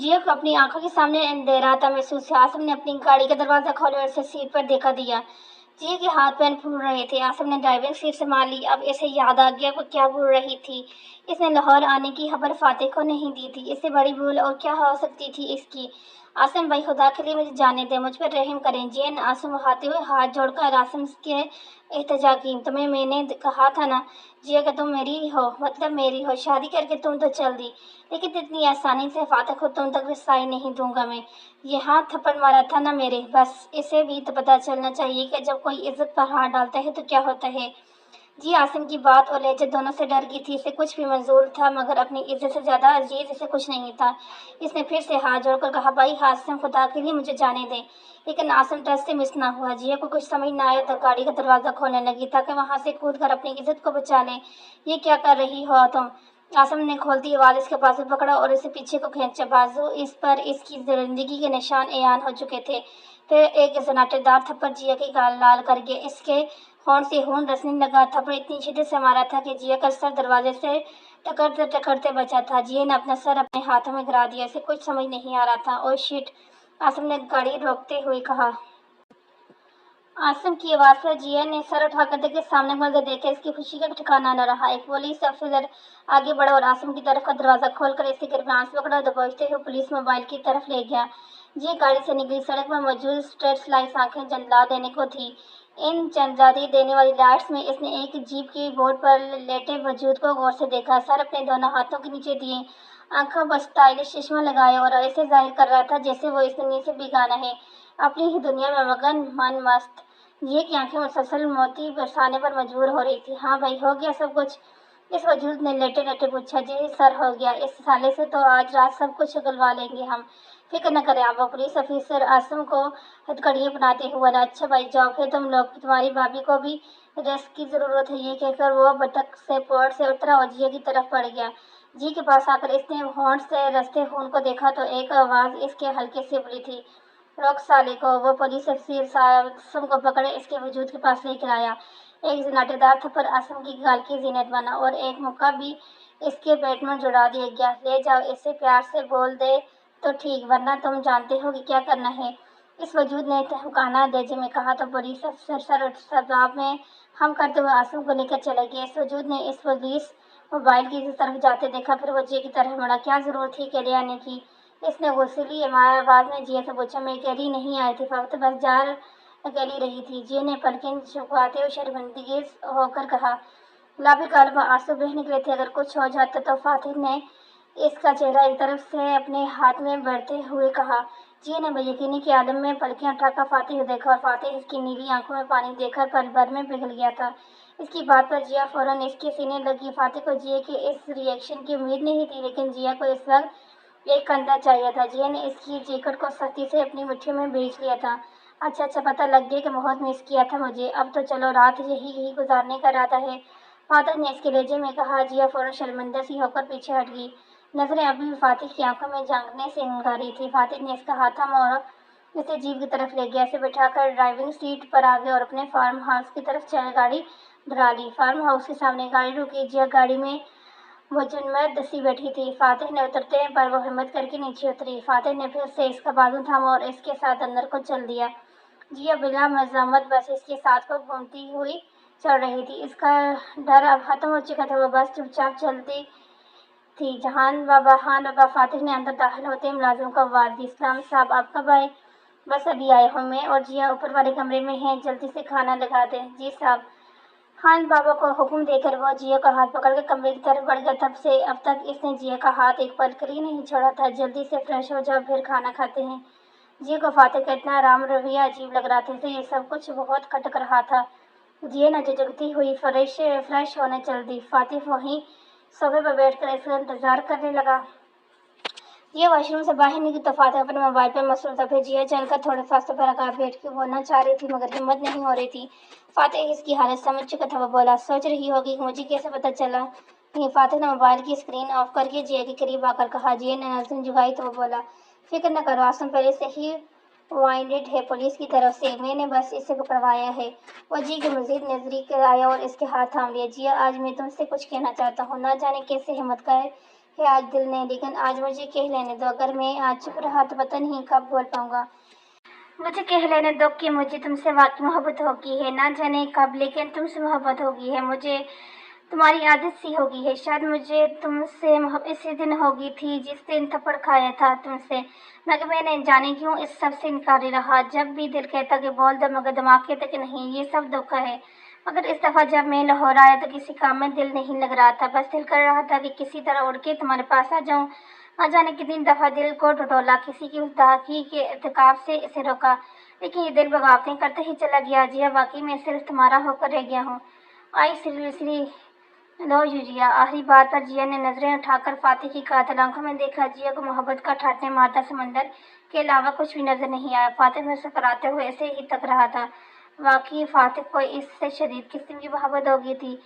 जिया को अपनी आंखों के सामने अंधेराता महसूस हुआ। आसिम ने अपनी गाड़ी का दरवाजा खोला और उसे सीट पर देखा दिया। जिया के हाथ पैर फूल रहे थे। आसिम ने ड्राइविंग सीट संभाल ली। अब इसे याद आ गया वो क्या भूल रही थी। इसने लाहौर आने की खबर फातिह को नहीं दी थी। इससे बड़ी भूल और क्या हो सकती थी इसकी। आसिम भाई, खुदा के लिए मुझे जाने दे, मुझ पर रहम करें। जिया ने आंसू बहाते हुए हाथ जोड़कर आसिम के इल्तिजा की। तुम्हें मैंने कहा था ना जिया कि तुम मेरी हो, मतलब मेरी हो। शादी करके तुम तो चल दी, लेकिन इतनी आसानी से फातिह को तुम तक रसाई नहीं दूंगा मैं। ये हाथ थप्पड़ मारा था ना मेरे, बस इसे भी तो पता चलना चाहिए कि जब कोई इज्जत पर हाथ डालता है तो क्या होता है। जी आसिम की बात और लहजे दोनों से डर गई थी। इसे कुछ भी मंजूर था, मगर अपनी इज्जत से ज्यादा अजीज इसे कुछ नहीं था। इसने फिर से हाथ जोड़कर कहा, भाई आसिम, खुदा के लिए मुझे जाने दे। लेकिन आसिम टस से मिस ना हुआ। जिया को कुछ समझ न आया तो गाड़ी का दरवाजा खोलने लगी ताकि वहां से कूद कर अपनी इज्जत को बचा ले। ये क्या कर रही हो तुम? आसिम ने खोलती आवाज इसके बाजू पकड़ा और इसे पीछे को खींचा। बाजू इस पर इसकी जिंदगी के निशान ऐलान हो चुके थे। फिर एक सन्नाटेदार थप्पड़ जिया के गाल लाल कर गया। इसके होंठ से खून रसने लगा। थप्पड़ इतनी शिद्दत से मारा था कि जिया का सर दरवाजे से टकरते टकरते बचा था। जिया ने अपना सर अपने हाथों में गिरा दिया। इसे कुछ समझ नहीं आ रहा था। ओह शिट, आसिम ने गाड़ी रोकते हुए कहा। आसिम की आवाज पर जिया ने सर उठाकर देखे। सामने मंजर देखे इसकी खुशी का ठिकाना न रहा। एक पुलिस अफसर आगे बढ़ा और आसिम की तरफ का दरवाजा खोलकर इसके गिरफ्तार पकड़ा और दबोचते हुए पुलिस मोबाइल की तरफ ले गया। जिया गाड़ी से निकली। सड़क पर मौजूद स्ट्रीट लाइट्स आंखें जला देने को थी। इन चमगादड़ी देने वाली लाइट्स में इसने एक जीप की बोर्ड पर लेटे वजूद को गौर से देखा। सर अपने दोनों हाथों के नीचे दिए, आंखों पर स्टाइलिश चश्मा लगाया और ऐसे जाहिर कर रहा था जैसे वो इस दुनिया से बेगाना है, अपनी ही दुनिया में मगन, मन मस्त। जिया की आंखें मुसलसल मोती बरसाने पर मजबूर हो रही थी। हाँ भाई, हो गया सब कुछ? इस वजूद ने लेटे लेटे पूछा। जी सर, हो गया। इस साले से तो आज रात सब कुछ उगलवा लेंगे हम, फिक्र न करें आप। पुलिस ऑफिसर आसिम को हथकड़ियाँ बनाते हुए बोला। अच्छा भाई, जाओ फिर तुम लोग, तुम्हारी भाभी को भी रेस्ट की जरूरत है। ये कहकर वो बतख से पोर्ट से उतरा और जिया की तरफ बढ़ गया। जी के पास आकर इसने होंठ से रस्ते खून को देखा तो एक आवाज इसके हल्के से बोली थी, रोक साले को। वो पुलिस अफसर आसिम को पकड़े इसके वजूद के पास लेकर आया। एक सन्नाटेदार थप्पड़ आसिम की गाल की जीनत बना और एक मुक्का भी इसके पेट में जुड़ा दिया गया। ले जाओ, इसे प्यार से बोल दे तो ठीक, वरना तुम जानते हो कि क्या करना है, इस वजूद ने तहमकाना लहजे में कहा। तो पुलिस अफसर सर में हम करते हुए आसिम को लेकर चले गए। इस वजूद ने इस पुलिस मोबाइल की तरफ जाते देखा, फिर वो जिया की तरफ मुड़ा। क्या जरूरत थी अकेले आने की? इसने गुस्सैली आवाज में जिया से पूछा। मैं अकेली नहीं आई थी, वक्त बस जार अकेली रही थी। जिया ने पलकें झुकाते हुए शर्मिंदगी होकर कहा। गुलाबी गाल पर आंसू बह निकले थे। अगर कुछ हो जाता तो फातिह ने इसका चेहरा एक तरफ से अपने हाथ में बढ़ते हुए कहा। जिया ने बेयकीनी के आलम में पलकें उठाकर फातिह को देखा और फातिह इसकी नीली आंखों में पानी देखकर पल भर में पिघल गया था। इसकी बात पर जिया फौरन इसके सीने लगी। फातिह को जिया के इस रिएक्शन की उम्मीद नहीं थी, लेकिन जिया को इस वक्त एक कंधा चाहिए था। जिया ने इसकी जैकेट को सख्ती से अपनी मुट्ठी में भींच लिया था। अच्छा अच्छा, पता लग गया कि बहुत मिस किया था मुझे। अब तो चलो, रात यही गुजारने का इरादा है, फातिह ने इसके लहजे में कहा। जिया फौरन शर्मिंदा सी होकर पीछे हट गई। नजरें अभी भी फातिह की आंखों में झांकने से इंकार रही थी। फातिह ने इसका हाथ थामा और उसे जीप की तरफ ले गया। इसे बिठाकर ड्राइविंग सीट पर आ गए और अपने फार्म हाउस की तरफ चल गाड़ी भरा ली। फार्म हाउस के सामने गाड़ी रुकी। जिया गाड़ी में मुजम्मद दसी बैठी थी। फातिह ने उतरते पर वो हिम्मत करके नीचे उतरी। फातिह ने फिर से इसका बाजू थामा और इसके साथ अंदर को चल दिया। जिया बिला मजम्मत बस इसके साथ को घूमती हुई चल रही थी। इसका डर अब खत्म हो चुका था। वो बस चुपचाप चलती थी। जहान बाबा, हाँ बाबा। फातिह ने अंदर दाखिल होते मुलाजिम को आवाज दी। इस्लाम साहब, आप कब आए? बस अभी आए हूँ मैं और जिया ऊपर वाले कमरे में हैं, जल्दी से खाना लगा दें। जी साहब। खान बाबा को हुक्म देकर वो जिया का हाथ पकड़कर कमरे की तरफ बढ़ गया। तब से अब तक इसने जिया का हाथ एक पल कर ही नहीं छोड़ा था। जल्दी से फ्रेश हो जाओ, फिर खाना खाते हैं। जिया को फातिह का इतना आराम रवैया अजीब लग रहा था। तो ये सब कुछ बहुत खटक रहा था। जिया न झिझकती हुई फ्रेश होने चल दी। फातिह वहीं सोफे पर बैठकर इसका इंतजार करने लगा। जिया वॉशरूम से बाहर निकली तो फातिह अपने मोबाइल पर मसरूफ था। फिर जिया चलकर थोड़े फासले पर आकर बैठ के बोलना चाह रही थी, मगर हिम्मत नहीं हो रही थी। फातिह इसकी हालत समझ चुका था। वो बोला, सोच रही होगी कि मुझे कैसे पता चला? नहीं। फातिह ने मोबाइल की स्क्रीन ऑफ करके जिया के करीब आकर कहा। जिया ने नजरें झुकाई तो वो बोला, फिक्र न करो, आसिम पहले से ही वाइंडेड है पुलिस की तरफ से, मैंने बस इसे पकड़वाया है। वो जी के मजीद नजदीक आया और इसके हाथ थाम लिया। जिया, आज मैं तुमसे कुछ कहना चाहता हूँ। ना जाने कैसे हिम्मत का ہے آج دل نے، لیکن آج مجھے کہہ لینے دو، اگر میں آج چپ رہا تو پتہ نہیں کب بول پاؤں گا۔ مجھے کہہ لینے دو کہ مجھے تم سے واقعی محبت ہوگی ہے، نہ جانے کب لیکن تم سے محبت ہوگی ہے، مجھے تمہاری عادت سی ہوگی ہے، شاید مجھے تم سے محبت اسی دن ہوگی تھی جس دن تھپڑ کھایا تھا تم سے، مگر میں نے جانے کیوں اس سب سے انکاری رہا، جب بھی دل کہتا کہ بول دو مگر دماغ کہتا کہ نہیں، یہ سب دھوکا ہے۔ مگر اس دفعہ جب میں لاہور آیا تو کسی کام میں دل نہیں لگ رہا تھا، بس دل کر رہا تھا کہ کسی طرح اڑ کے تمہارے پاس آ جاؤں۔ نہ جانے کتنی دفعہ دل کو ٹٹولا، کسی کی گستاخی کے ارتکاب سے اسے روکا، لیکن یہ دل بغاوتیں کرتے ہی چلا گیا۔ جیا واقعی میں صرف تمہارا ہو کر رہ گیا ہوں۔ آئی سیریسلی لو یو جیا۔ آخری بات پر جیا نے نظریں اٹھا کر فاتح کی قاتل آنکھوں میں دیکھا۔ جیا کو محبت کا ٹھاٹھنے مارتا سمندر کے علاوہ کچھ بھی نظر نہیں آیا۔ فاتح مسکراتے ہوئے ایسے ہی تک رہا تھا۔ واقعی فاتح کو اس سے شدید قسم کی محبت ہو گئی تھی۔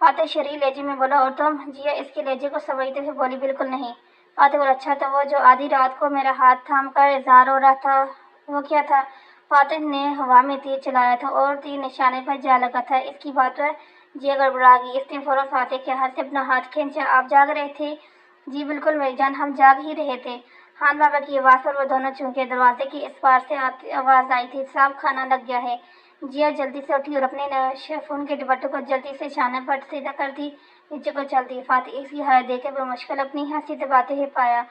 فاتح شریر لہجے میں بولا، اور تم؟ جیا اس کے لہجے کو سمجھتے ہوئے بولی، بالکل نہیں۔ فاتح بولا، اچھا تو وہ جو آدھی رات کو میرا ہاتھ تھام کر اظہار ہو رہا تھا وہ کیا تھا؟ فاتح نے ہوا میں تیر چلایا تھا اور تیر نشانے پر جا لگا تھا۔ اس کی بات پر جیا گڑبڑا گئی۔ اس نے فوراً فاتح کے ہاتھ سے اپنا ہاتھ کھینچا۔ آپ جاگ رہے تھے؟ جی بالکل میری جان، ہم جاگ ہی رہے تھے۔ خان بابا کی آواز پر وہ دونوں چونکے۔ دروازے کی اس پار سے آواز آئی تھی، صاحب کھانا لگ گیا ہے۔ جیا جلدی سے اٹھی اور اپنے شیفون کے دوپٹے کو جلدی سے شانے پر سیدھا کر دی، نیچے کو چل دی۔ فاتح اس کی حالت دیکھ کر بمشکل اپنی ہنسی دباتے ہوئے پایا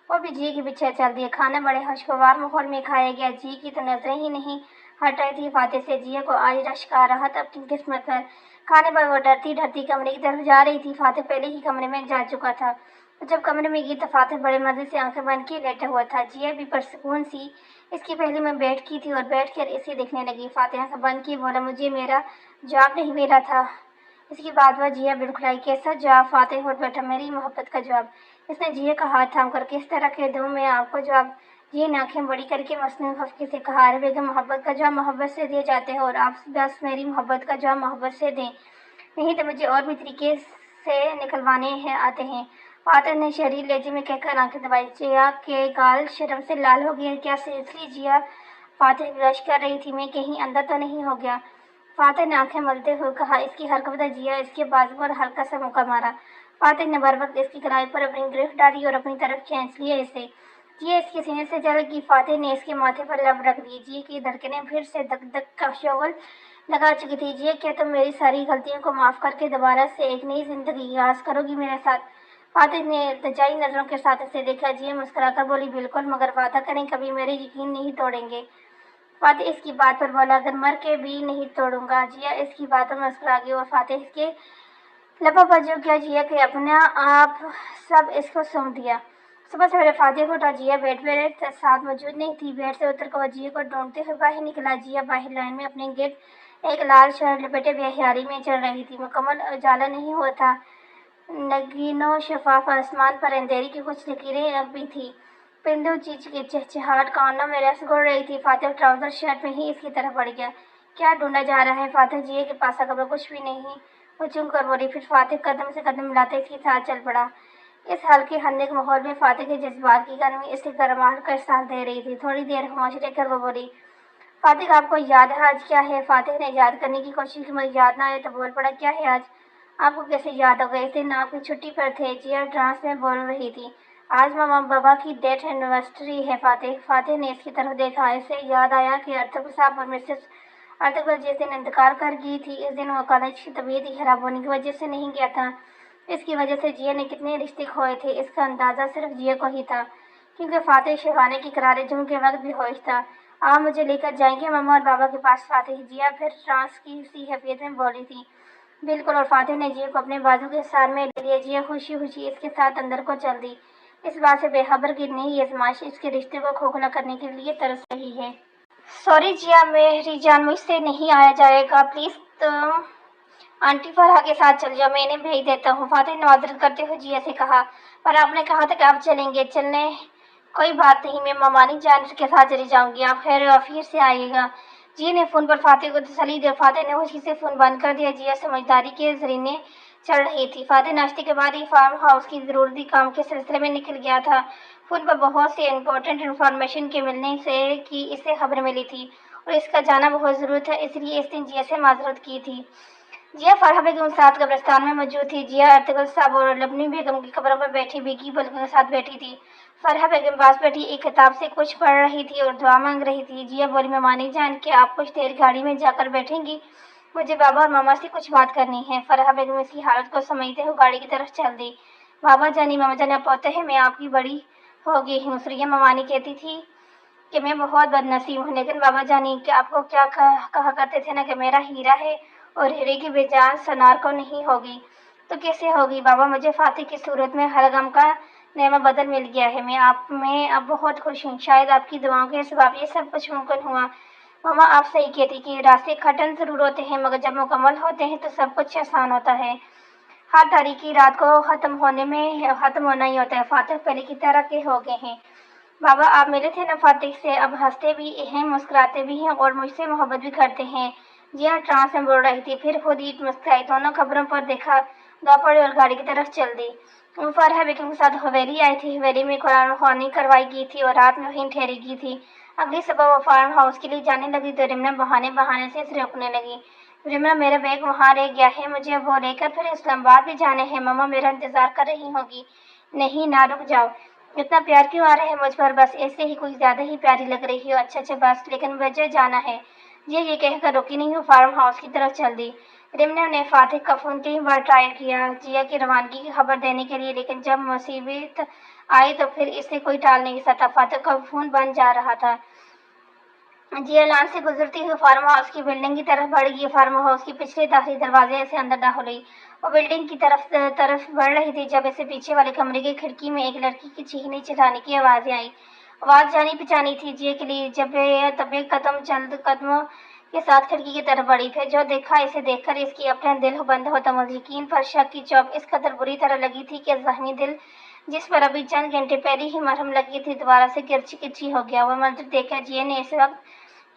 وہ بھی جی کے پیچھے چل دیا۔ کھانا بڑے خوشگوار ماحول میں کھایا گیا۔ جی کی تو نظریں ہی نہیں ہٹ رہی تھی فاتح سے۔ جیا کو آج رشک آ رہا تھا اپنی قسمت پر۔ کھانے پر وہ ڈرتی ڈرتی کمرے کی طرف جا رہی تھی۔ فاتح پہلے ہی کمرے میں جا چکا تھا۔ وہ جب کمرے میں گئی تو فاتح بڑے مزے سے آنکھیں بند کیے لیٹا ہوا تھا۔ جیا بھی پرسکون سی اس کی پہلے میں بیٹھ کی تھی اور بیٹھ کر اسے دیکھنے لگی۔ فاتح آنکھیں بند کیے بولا، مجھے میرا جواب نہیں ملا تھا۔ اس کی بات پر جیا بڑکڑائی، کیسا جواب؟ فاتح اٹھ بیٹھا، میری محبت کا جواب۔ اس نے جیا کا ہاتھ تھام کر، کس طرح کہہ دوں میں آپ کو جواب؟ جیا نے آنکھیں بڑی کر کے مصنوعی خفگی سے کہا، ارے بیگم، محبت کا جواب محبت سے دیا جاتا ہے اور آپ بس میری محبت کا جواب محبت سے دیں، نہیں تو مجھے اور بھی طریقے سے نکلوانے آتے ہیں۔ فاتح نے شریر لہجے میں کہہ کر آنکھیں دبائی۔ جیا کے گال شرم سے لال ہو گئے۔ کیا سیریسلی جیا؟ فاتح برش کر رہی تھی، میں کہیں اندھا تو نہیں ہو گیا؟ فاتح نے آنکھیں ملتے ہوئے کہا، اس کی حرکت پر جیا اس کے بازو پر ہلکا سا موقع مارا۔ فاتح نے بروقت اس کی کلائی پر اپنی گرفت ڈالی اور اپنی طرف کھینچ لیا اسے۔ جیا اس کے سینے سے جل گئی۔ فاتح نے اس کے ماتھے پر لب رکھ دی۔ جیا کی دھڑکنیں پھر سے دک دک کا شغل لگا چکی تھی۔ جیا، کیا تم میری ساری غلطیوں کو معاف کر کے دوبارہ سے ایک نئی زندگی آغاز کرو گی میرے ساتھ؟ فاتح نے التجائی نظروں کے ساتھ اسے دیکھا۔ جیا مسکرا کر بولی، بالکل، مگر وعدہ کریں کبھی میرے یقین نہیں توڑیں گے۔ فاتح اس کی بات پر بولا، اگر مر کے بھی نہیں توڑوں گا۔ جیا اس کی بات پر مسکرا گئی اور فاتح اس کے لبوں پر جھک گیا۔ جیا کہ اپنا آپ سب اس کو سونپ دیا۔ صبح سویرے فاتح کو اٹھا جیا بیڈ پہ ساتھ موجود نہیں تھی۔ بیڈ سے اتر کر وہ جیا کو ڈھونڈتے ہوئے باہر نکلا۔ جیا باہر لائن میں اپنے گرد ایک لال شال لپیٹے بے خیالی میں چل رہی تھی۔ مکمل اجالا نہیں ہوا تھا، نگین و شفاف آسمان پر اندھیرے کی کچھ لکیریں اب بھی تھیں۔ پرندوں کی چہچہاہٹ کانوں میں رس گھول رہی تھی۔ فاتح ٹراؤزر شرٹ میں ہی اس کی طرف بڑھ گیا۔ کیا ڈھونڈا جا رہا ہے فاتح؟ جیا کے پاس قبل کچھ بھی نہیں، وہ چونک کر بولی۔ پھر فاتح قدم سے قدم ملاتے اس کے ساتھ چل پڑا۔ اس ہلکے خندق ماحول میں فاتح کے جذبات کی گرمی اس کی گرماہٹ کا احساس دے رہی تھی۔ تھوڑی دیر خاموش رہ کر وہ بولی، فاتح آپ کو یاد ہے آج کیا ہے؟ فاتح نے یاد کرنے کی کوشش کی مگر یاد نہ آیا تو بول پڑا، کیا ہے آج؟ آپ کو کیسے یاد ہوگا؟ اس دن آپ کی چھٹی پر تھے۔ جیا ٹرانس میں بول رہی تھی، آج ماما بابا کی ڈیتھ اینیورسری ہے فاتح نے اس کی طرف دیکھا۔ اسے یاد آیا کہ ارطغرل صاحب اور مسز ارطغرل جس دن انتقال کر گئی تھی اس دن وہ کالج کی طبیعت ہی خراب ہونے کی وجہ سے نہیں گیا تھا۔ اس کی وجہ سے جیا نے کتنے رشتے کھوئے تھے اس کا اندازہ صرف جیا کو ہی تھا، کیونکہ فاتح شیوانے کی کرارے جم کے وقت بھی ہوش تھا۔ آپ مجھے لے کر جائیں گے ماما اور بابا کے پاس؟ فاتح جیا پھر ٹرانس کی سی حیثیت میں بولی تھی، بالکل، اور فاتح نے جیا کو اپنے بازو کے ساتھ میں لے لیا۔ جیا خوشی خوشی اس کے ساتھ اندر کو چل دی، اس بات سے بے خبر کہ نئی آزمائش اس کے رشتے کو کھوکھلا کرنے کے لیے ترس رہی ہے۔ سوری جیا میری جان، مجھ سے نہیں آیا جائے گا، پلیز تم آنٹی فرحہ کے ساتھ چل جاؤ، میں انہیں بھیج دیتا ہوں۔ فاتح نے معذرت کرتے ہوئے جیا سے کہا، پر آپ نے کہا تھا کہ آپ چلیں گے۔ چلنے کوئی بات نہیں، میں مامانی جان کے ساتھ چلی جاؤں گی، آپ خیر وافیت سے آئیے گا۔ جیا نے فون پر فاتح کو تسلی دی اور فاتح نے خوشی سے فون بند کر دیا۔ جیا سمجھداری کے ذریعے چل رہی تھی۔ فاتح ناشتے کے بعد ہی فارم ہاؤس کی ضروری کام کے سلسلے میں نکل گیا تھا۔ فون پر بہت سی امپورٹنٹ انفارمیشن کے ملنے سے کی اسے خبر ملی تھی اور اس کا جانا بہت ضروری تھا، اس لیے اس دن جیا سے معذرت کی تھی۔ जिया फरहा बेगम साथ कब्रिस्तान में मौजूद थी। जिया अर्तुगरुल साहब और लबनी बेगम की कब्रों पर बैठी बीगी बलगों के साथ बैठी थी। फरहा बेगम पास बैठी एक किताब से कुछ पढ़ रही थी और दुआ मांग रही थी। जिया बोली, मेहमानी जान के आप कुछ देर गाड़ी में जाकर बैठेंगी, मुझे बाबा और मामा से कुछ बात करनी है। फरहा बेगम इसकी हालत को समझते हुए गाड़ी की तरफ चल दी। बाबा जानी मामा जानी आप पहुंचते हैं, मैं आपकी बड़ी हो गई हूँ। सुरिया ममानी कहती थी कि मैं बहुत बदनसीब हूँ, लेकिन बाबा जानी कि आपको क्या कहा करते थे ना कि मेरा हीरा है और हीरे की बेजान सनार को नहीं होगी। तो कैसे होगी बाबा? मुझे फातिह की सूरत में हर गम का नेमा बदल मिल गया है। मैं आप में अब बहुत खुश हूँ। शायद आपकी दुआओं के सबब ये सब कुछ मुमकिन हुआ। मामा आप सही कहती कि रास्ते कठिन जरूर होते हैं, मगर जब मुकम्मल होते हैं तो सब कुछ आसान होता है। हर तारीखी रात को खत्म होना ही होता है। फातिह पहले की तरह के हो गए हैं। बाबा आप मिले थे ना फातिह से, अब हंसते भी हैं, मुस्कुराते भी हैं और मुझसे मोहब्बत भी करते हैं। जिया ट्रांस में बोल रही थी, फिर खुद ही मुस्कुराई। दोनों खबरों पर देखा, दौड़ पड़ी और गाड़ी की तरफ चल दी। वो फरहा बेगम के साथ हवेली आई थी। हवेली में कुरान ख्वानी करवाई गई थी और रात में वहीं ठहरी गई थी। अगली सुबह वो फार्म हाउस के लिए जाने लगी तो रिमना बहाने बहाने से इसे रोकने लगी। रिमना मेरा बैग वहाँ रह गया है, मुझे वो लेकर फिर इस्लामाबाद भी जाने हैं। मम्मा मेरा इंतजार कर रही होगी। नहीं ना, रुक जाओ, इतना प्यार क्यों आ रहा है मुझ पर? बस ऐसे ही, कुछ ज्यादा ही प्यारी लग रही हो। अच्छा अच्छा बस, लेकिन मुझे जाना है। ये कहकर रुकी नहीं, वो फार्म हाउस की तरफ चल दी। रिमना ने फातिह का फोन कई बार ट्राई किया जिया की रवानगी की खबर देने के लिए, लेकिन जब मुसीबत आई तो फिर इसे कोई टाल नहीं सकता। फातिह का फोन बंद जा रहा था। जिया लान से गुजरती हुई फार्म हाउस की बिल्डिंग की तरफ बढ़ गई। फार्म हाउस की पिछले दाखिली दरवाजे से अंदर दाखिल हुई। वो बिल्डिंग की तरफ बढ़ रही थी जब इसे पीछे वाले कमरे की खिड़की में एक लड़की की चीखने चिल्लाने की आवाजें आई। आवाज जानी पहचानी थी जिया के लिए। जब तबे कदम चंद कदमों के साथ खिड़की की तरफ बढ़ी, फिर जो देखा, इसे देखकर इसकी अपना दिल बंद होता मुझे यकीन पर शक की चौक इस कदर बुरी तरह लगी थी कि जख्मी दिल जिस पर अभी चंद घंटे पहले ही मरहम लगी थी दोबारा से किरची किरची हो गया। वह मंजर देखकर जिया ने इस वक्त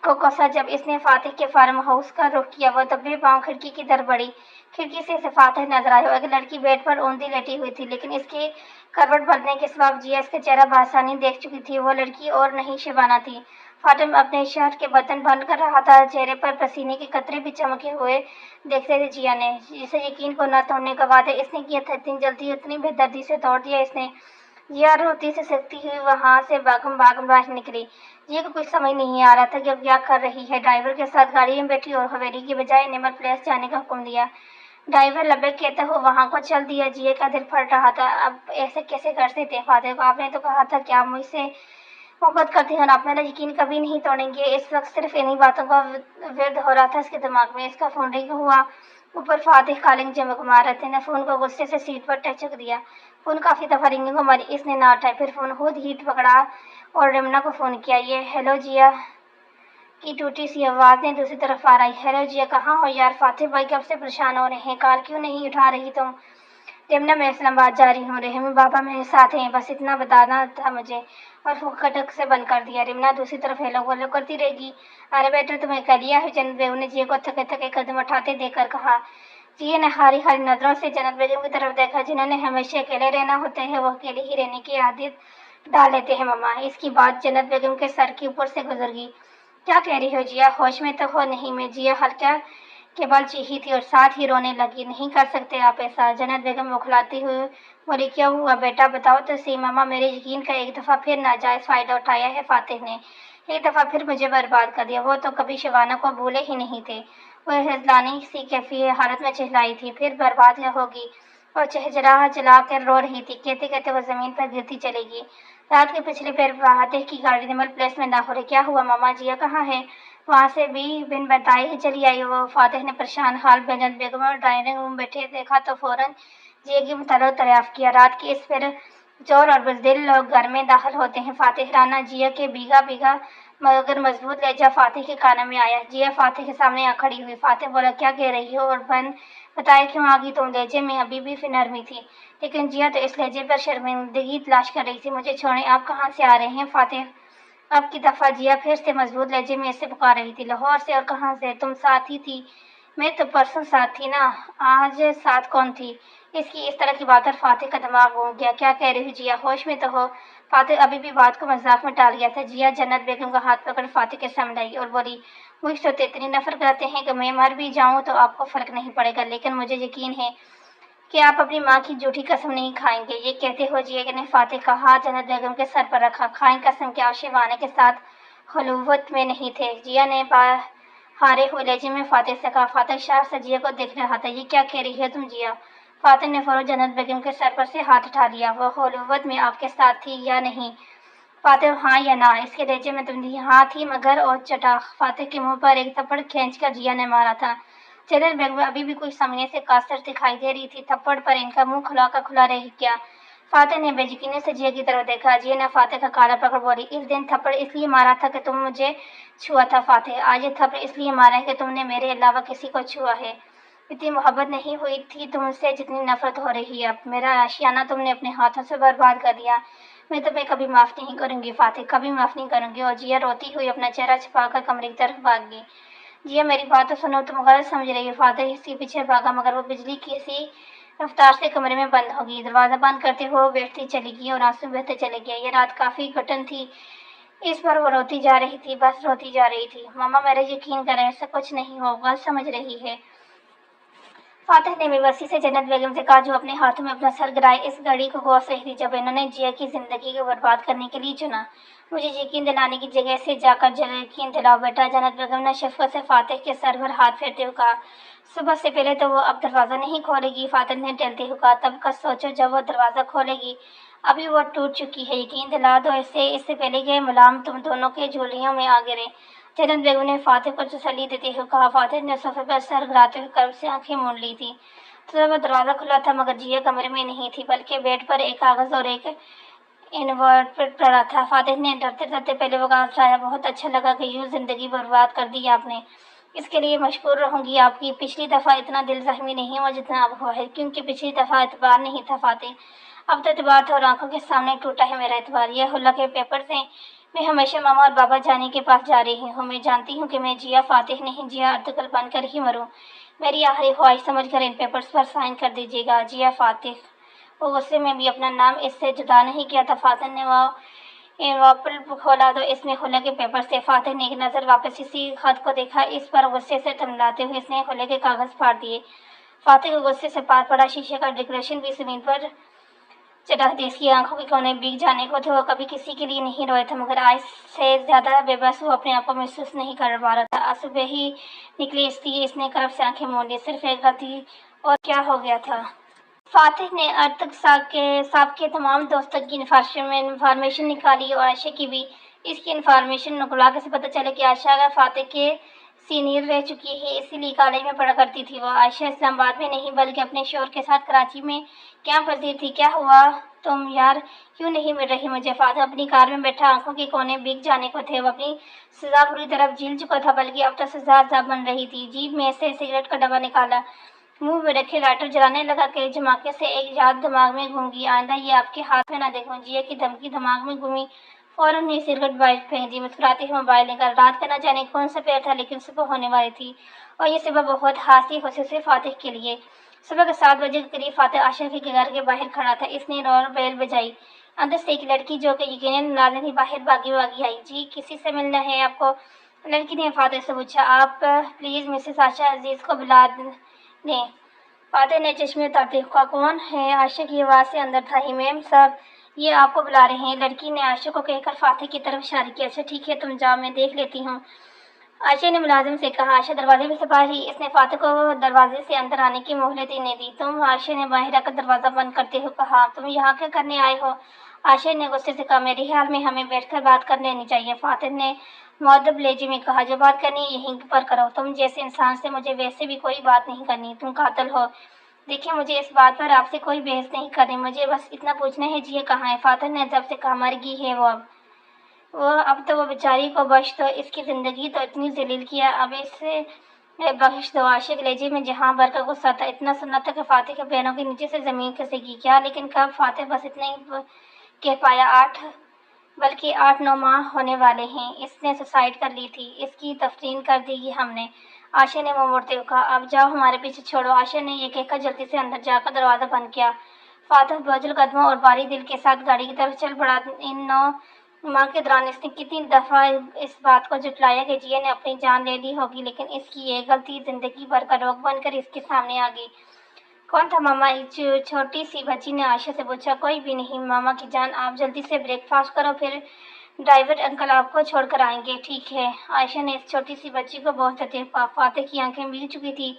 को कोसा जब इसने फातिह के फार्म हाउस का रुख किया। वह दबे पांव खिड़की की तरफ बढ़ी। खिड़की से इसे फातिह नजर आया। एक लड़की बेड पर औंधी लेटी हुई थी, लेकिन इसके करवट बदलने के सबब जिया इसका चेहरा बासानी देख चुकी थी। वो लड़की और नहीं शिबाना थी। फातिह अपने शर्ट के बटन बंद कर रहा था। चेहरे पर पसीने के कतरे भी चमके हुए देखते थे जिया ने, जिसे यकीन को न तोड़ने का वादा इसने किया था। इतनी जल्दी इतनी बेदर्दी से तोड़ दिया इसने। जिया रोती से सकती हुई वहां से भागम भागम बाहर निकली। जिया को कुछ समझ नहीं आ रहा था कि अब क्या कर रही है। ड्राइवर के साथ गाड़ी में बैठी और हवेली की बजाय निमर प्लेस जाने का हुक्म दिया। ड्राइवर लबैक कहता हुआ वहां को चल दिया। जिया का दिल फट रहा था। अब ऐसे कैसे कर सकते फातिह को? आपने तो कहा था कि आप मुझसे मोहब्बत करती हैं और आप मेरा यकीन कभी नहीं तोड़ेंगे। इस वक्त सिर्फ इन्हीं बातों का विरद हो रहा था इसके दिमाग में। इसका फोन रिंग हुआ। ऊपर फातिह कॉलिंग जमक मार रहे थे ने फोन को गुस्से से सीट पर टचक दिया। फोन काफी दफा रिंगिंग हमारी इसने ना उठाई। फिर फोन खुद ही पकड़ा और रिमना को फोन किया। ये हेलो जिया की टूटी सी आवाज ने दूसरी तरफ आ रही। हेलो जिया, कहाँ हो यार? फातिह भाई कब से परेशान हो रहे हैं, कॉल क्यों नहीं उठा रही तुम? यमुना मैं इस्लामाबाद जा रही हूँ। रेहमी बाबा मेरे साथ हैं, बस इतना बताना था मुझे। और वो खटक से बंद कर दिया। रिमना दूसरी तरफ हेलो हेलो करती रहेगी। अरे बेटा तुम्हें कर लिया है? जन्नत बेगम ने जिया को थके थके कदम उठाते देखकर कहा। जिया ने हारी हारी नजरों से जन्नत बेगम की तरफ देखा। जिन्होंने हमेशा अकेले रहना होता है वो अकेले ही रहने की आदत डाल लेते हैं मम्मा। इसकी बात जन्नत बेगम के सर के ऊपर से गुजर गई। क्या कह रही हो जिया? होश में तो हो नहीं? मैं जिया हल्का केवल चीखी थी और साथ ही रोने लगी। नहीं कर सकते आप ऐसा। जन्नत बेगम मुखलाती हुई बोली, क्या हुआ बेटा बताओ तो सही। मामा मेरे यकीन का एक दफा फिर नाजायज फायदा उठाया है फातिह ने। एक दफा फिर मुझे बर्बाद कर दिया। वो तो कभी शिवाना को भूले ही नहीं थे। वह हिजलानी सी कैफी हालत में चिल्लाई थी, फिर बर्बाद होगी। और चहचहा चला कर रो रही थी। कहते कहते वो जमीन पर गिरती चलेगी। रात के पिछले पैर फातिह की गाड़ी निमल प्लेस में दाखिल। क्या हुआ मामा? जिया कहाँ है? वहां से भी बिन बताए ही चली आई। वो फातिह ने परेशान हाल जन्नत बेगम और ड्राइविंग रूम बैठे देखा तो फौरन जिया की मुतल्लिक़ दरियाफ्त किया। रात की इस फिर चोर और बुज़दिल लोग घर में दाखिल होते हैं। फातिह राना जिया के भीगा भीगा मगर मजबूत लहजा फातिह के कानों में आया। जिया फातिह के सामने आ खड़ी हुई। फातिह बोला, क्या कह रही हो? और बन बताया क्यों आ गई तुम? लहजे में अभी भी नरमी थी, लेकिन जिया तो इस लहजे पर शर्मिंदगी तलाश कर रही थी। मुझे छोड़ें, आप कहाँ से आ रहे हैं? फातिह अब की दफा जिया फिर से मजबूत लहजे में ऐसे पुकार रही थी। लाहौर से। और कहाँ से? तुम साथ ही थी। मैं तो परसों साथ थी ना, आज साथ कौन थी? इसकी इस तरह की बात पर फातिह का दिमाग घूम गया। क्या कह रही हो जिया? होश में तो हो? فاتح ابھی بھی بات کو مذاق میں ٹال گیا تھا۔ جیا جنت بیگم کا ہاتھ پکڑ فاتح کے سامنے آئی اور بولی، مجھ سے تو اتنی نفرت کرتے ہیں کہ میں مر بھی جاؤں تو آپ کو فرق نہیں پڑے گا، لیکن مجھے یقین ہے کہ آپ اپنی ماں کی جھوٹی قسم نہیں کھائیں گے۔ یہ کہتے ہوئے جیا نے فاتح کا ہاتھ جنت بیگم کے سر پر رکھا۔ کھائیں قسم کہ آپ شیوانے کے ساتھ خلوت میں نہیں تھے۔ جیا نے ہارے ہوئے لہجے میں فاتح سے کہا۔ فاتح شاہ سے جیا کو دیکھ رہا تھا۔ یہ کیا کہہ رہی ہے تم جیا؟ فاتح نے فوراً جنت بیگم کے سر پر سے ہاتھ اٹھا لیا۔ وہ خلوت میں آپ کے ساتھ تھی یا نہیں؟ فاتح ہاں یا نہ؟ اس کے لہجے میں تبدیلی ہاں تھی مگر اور چٹا۔ فاتح کے منہ پر ایک تھپڑ کھینچ کر جیا نے مارا تھا۔ جنت بیگم ابھی بھی کچھ سمجھنے سے قاصر دکھائی دے رہی تھی۔ تھپڑ پر ان کا منہ کھلا کا کھلا رہ گیا۔ فاتح نے بے یقینی سے جیا کی طرف دیکھا۔ جیا نے فاتح کا کالر پکڑ بولی، اس دن تھپڑ اس لیے مارا تھا کہ تم مجھے چھوا تھا فاتح، آج یہ تھپڑ اس لیے مارا ہے کہ تم نے میرے علاوہ کسی کو چھوا ہے۔ اتنی محبت نہیں ہوئی تھی تم سے جتنی نفرت ہو رہی ہے اب۔ میرا آشیانہ تم نے اپنے ہاتھوں سے برباد کر دیا۔ میں تمہیں کبھی معاف نہیں کروں گی فاتح، کبھی معاف نہیں کروں گی۔ اور جیا روتی ہوئی اپنا چہرہ چھپا کر کمرے کی طرف بھاگ گئی۔ جیا میری بات تو سنو، تم غلط سمجھ رہی ہو۔ فاتح اس کے پیچھے بھاگا مگر وہ بجلی کی سی رفتار سے کمرے میں بند ہو گئی۔ دروازہ بند کرتے ہوئے بیٹھتی چلی گئی اور آنسو بہتے چلے گئے۔ یہ رات کافی گھٹن تھی، اس پر وہ روتی جا رہی تھی، بس روتی جا رہی تھی۔ ماما میرا یقین کریں، ایسا کچھ نہیں ہو، غلط سمجھ رہی ہے۔ فاتح نے بےبسی سے جنت بیگم سے کہا جو اپنے ہاتھوں میں اپنا سر گرائے اس گھڑی کو گوش رہی تھی جب انہوں نے جیا کی زندگی کو برباد کرنے کے لیے چنا۔ مجھے یقین دلانے کی جگہ سے جا کر یقین دلاؤ بیٹا، جنت بیگم نے شفقت سے فاتح کے سر پر ہاتھ پھیرتے ہوئے کہا۔ صبح سے پہلے تو وہ اب دروازہ نہیں کھولے گی، فاتح نے ٹلتے ہوئے کہا۔ تب کا سوچو جب وہ دروازہ کھولے گی، ابھی وہ ٹوٹ چکی ہے، یقین دلا دو اسے، اس سے پہلے کہ ملام تم دونوں کے جھولیوں میں آ گرے۔ جنت بیگم نے فاتح کو تسلی دیتے ہوئے کہا۔ فاتح نے صوفے پر سر گراتے ہوئے کرب سے آنکھیں موند لی تھیں۔ تو دروازہ کھلا تھا مگر جیا کمرے میں نہیں تھی بلکہ بیڈ پر ایک کاغذ اور ایک انویلوپ پڑا تھا۔ فاتح نے ڈرتے ڈرتے پہلے وہ کہا، شاید بہت اچھا لگا کہ یوں زندگی برباد کر دی آپ نے، اس کے لیے مشکور رہوں گی آپ کی۔ پچھلی دفعہ اتنا دل زخمی نہیں ہوا جتنا اب ہوا ہے، کیونکہ پچھلی دفعہ اعتبار نہیں تھا فاتح، اب تو اعتبار تھا اور آنکھوں کے سامنے ٹوٹا ہے میرا اعتبار۔ یہ حلہ کے پیپرز ہیں، میں ہمیشہ ماما اور بابا جانی کے پاس جا رہی ہوں۔ میں جانتی ہوں کہ میں جیا فاتح نہیں، جیا ارطغرل بن کر ہی مروں۔ میری آخری خواہش سمجھ کر ان پیپرز پر سائن کر دیجیے گا، جیا فاتح۔ وہ غصے میں بھی اپنا نام اس سے جدا نہیں کیا تھا۔ فاتح نے وہ انویلوپ کھولا تو اس میں خلے کے پیپرز تھے۔ فاتح نے ایک نظر واپس اسی خط کو دیکھا، اس پر غصے سے تملاتے ہوئے اس نے خلے کے کاغذ پھاڑ دیے۔ فاتح کو غصے سے پار پڑا، شیشے کا ڈیکوریشن بھی زمین پر چٹک دی۔ اس کی آنکھوں کے کونے بھیگ جانے کو تھے، وہ کبھی کسی کے لیے نہیں رویا تھا مگر آج سے زیادہ بے بس وہ اپنے آپ کو محسوس نہیں کر پا رہا تھا۔ صبح ہی نکلی اس لیے اس نے کرب سے آنکھیں موند لی، صرف ایک غلطی اور کیا ہو گیا تھا۔ فاتح نے ارطغرل صاحب کے تمام دوستوں کی انفارمیشن نکالی اور عائشہ کی بھی۔ اس کی انفارمیشن نکلوا کے سے پتہ چلا کہ عائشہ اگر فاتح کے سینئر رہ چکی ہے، اسی لیے کالج میں پڑھا کرتی تھی وہ۔ عائشہ اسلام آباد میں نہیں بلکہ اپنے شوہر کے ساتھ کراچی میں کیمپ پذیر تھی۔ کیا ہوا تم یار کیوں نہیں مل رہی مجھے؟ فاتح اپنی کار میں بیٹھا، آنکھوں کے کونے بھیگ جانے کو تھے، وہ اپنی سزا پوری طرح جھیل چکا تھا بلکہ اب تو سزا عذاب بن رہی تھی۔ جیب میں سے سگریٹ کا ڈبہ نکالا، منہ میں رکھے لائٹر جلانے لگا کہ جھماکے سے ایک یاد دماغ میں گھوم گئی، آئندہ یہ آپ کے ہاتھ میں نہ دیکھوں۔ جیا کی دھمکی دماغ میں گھومی، فوراً ہی سگریٹ باہر پھینک دی، مسکراتے ہوئے موبائل نکالا۔ رات کا نہ جانے کون سا پیر تھا لیکن صبح ہونے والی تھی اور یہ صبح بہت خاص تھی، خصوصی فاتح کے لیے۔ صبح کے 7 بجے کے قریب فاتح عائشہ کے گھر کے باہر کھڑا تھا۔ اس نے ڈور بیل بجائی، اندر سے ایک لڑکی جو کہ یقیناً ملازم تھی باہر بھاگی آئی۔ جی کسی سے ملنا ہے آپ کو؟ لڑکی نے فاتح سے پوچھا۔ آپ پلیز مسز عائشہ عزیز کو بلا دیں۔ فاتح نے چشمے اتارتے ہوئے کہا۔ کون ہے؟ عائشہ کی آواز سے اندر تھا ہی۔ میم صاحب یہ آپ کو بلا رہے ہیں، لڑکی نے عائشہ کو کہہ کر فاتح کی طرف اشارہ کیا۔ اچھا ٹھیک ہے تم جاؤ، میں دیکھ لیتی ہوں، عائشہ نے ملازم سے کہا۔ عائشہ دروازے پہ سپار رہی، اس نے فاتح کو دروازے سے اندر آنے کی مہلت ہی نہیں دی۔ تم؟ عائشہ نے باہر آ کر دروازہ بند کرتے ہوئے کہا۔ تم یہاں کیا کرنے آئے ہو؟ عائشہ نے غصے سے کہا۔ میرے خیال میں ہمیں بیٹھ کر بات کر لینی چاہیے، فاتح نے مؤدب لہجے میں کہا۔ جو بات کرنی ہے یہیں پر کرو، تم جیسے انسان سے مجھے ویسے بھی کوئی بات نہیں کرنی، تم قاتل ہو۔ دیکھیں مجھے اس بات پر آپ سے کوئی بحث نہیں کرنی، مجھے بس اتنا پوچھنا ہے جیا کہاں ہے؟ فاتح نے ادب سے کہا۔ مر گئی ہے وہ اب تو وہ بیچاری کو بخش دو، اس کی زندگی تو اتنی ذلیل کیا، اب اسے بخش دو۔ عائشہ کے لہجے میں جہاں بھر کا غصہ تھا، اتنا سننا تھا کہ فاتح کے پیروں کے نیچے سے زمین کھسک گئی۔ کیا لیکن کب؟ فاتح بس اتنا ہی کہہ پایا۔ 8-9 ماہ ہونے والے ہیں، اس نے سوسائڈ کر لی تھی، اس کی دفن کر دی گی ہم نے، عائشہ نے منہ موڑتے ہوئے کہا۔ اب جاؤ ہمارے پیچھے چھوڑو۔ عائشہ نے یہ کہہ کر جلدی سے اندر جا کر دروازہ بند کیا۔ فاتح بوجھل قدموں اور بھاری دل کے ساتھ گاڑی کی طرف چل پڑا۔ ان 9 ماہ کے دوران اس نے کتنی دفعہ اس بات کو جھٹلایا کہ جیا نے اپنی جان لے لی ہوگی، لیکن اس کی یہ غلطی زندگی بھر کا روگ بن کر اس کے سامنے آ گئی۔ کون تھا ماما؟ ایک چھوٹی سی بچی نے عائشہ سے پوچھا۔ کوئی بھی نہیں ماما کی جان، آپ جلدی سے بریک فاسٹ کرو، پھر ڈرائیور انکل آپ کو چھوڑ کر آئیں گے۔ ٹھیک ہے۔ عائشہ نے اس چھوٹی سی بچی کو بہت دیکھا۔ فاتح کی آنکھیں بھیگ چکی تھی۔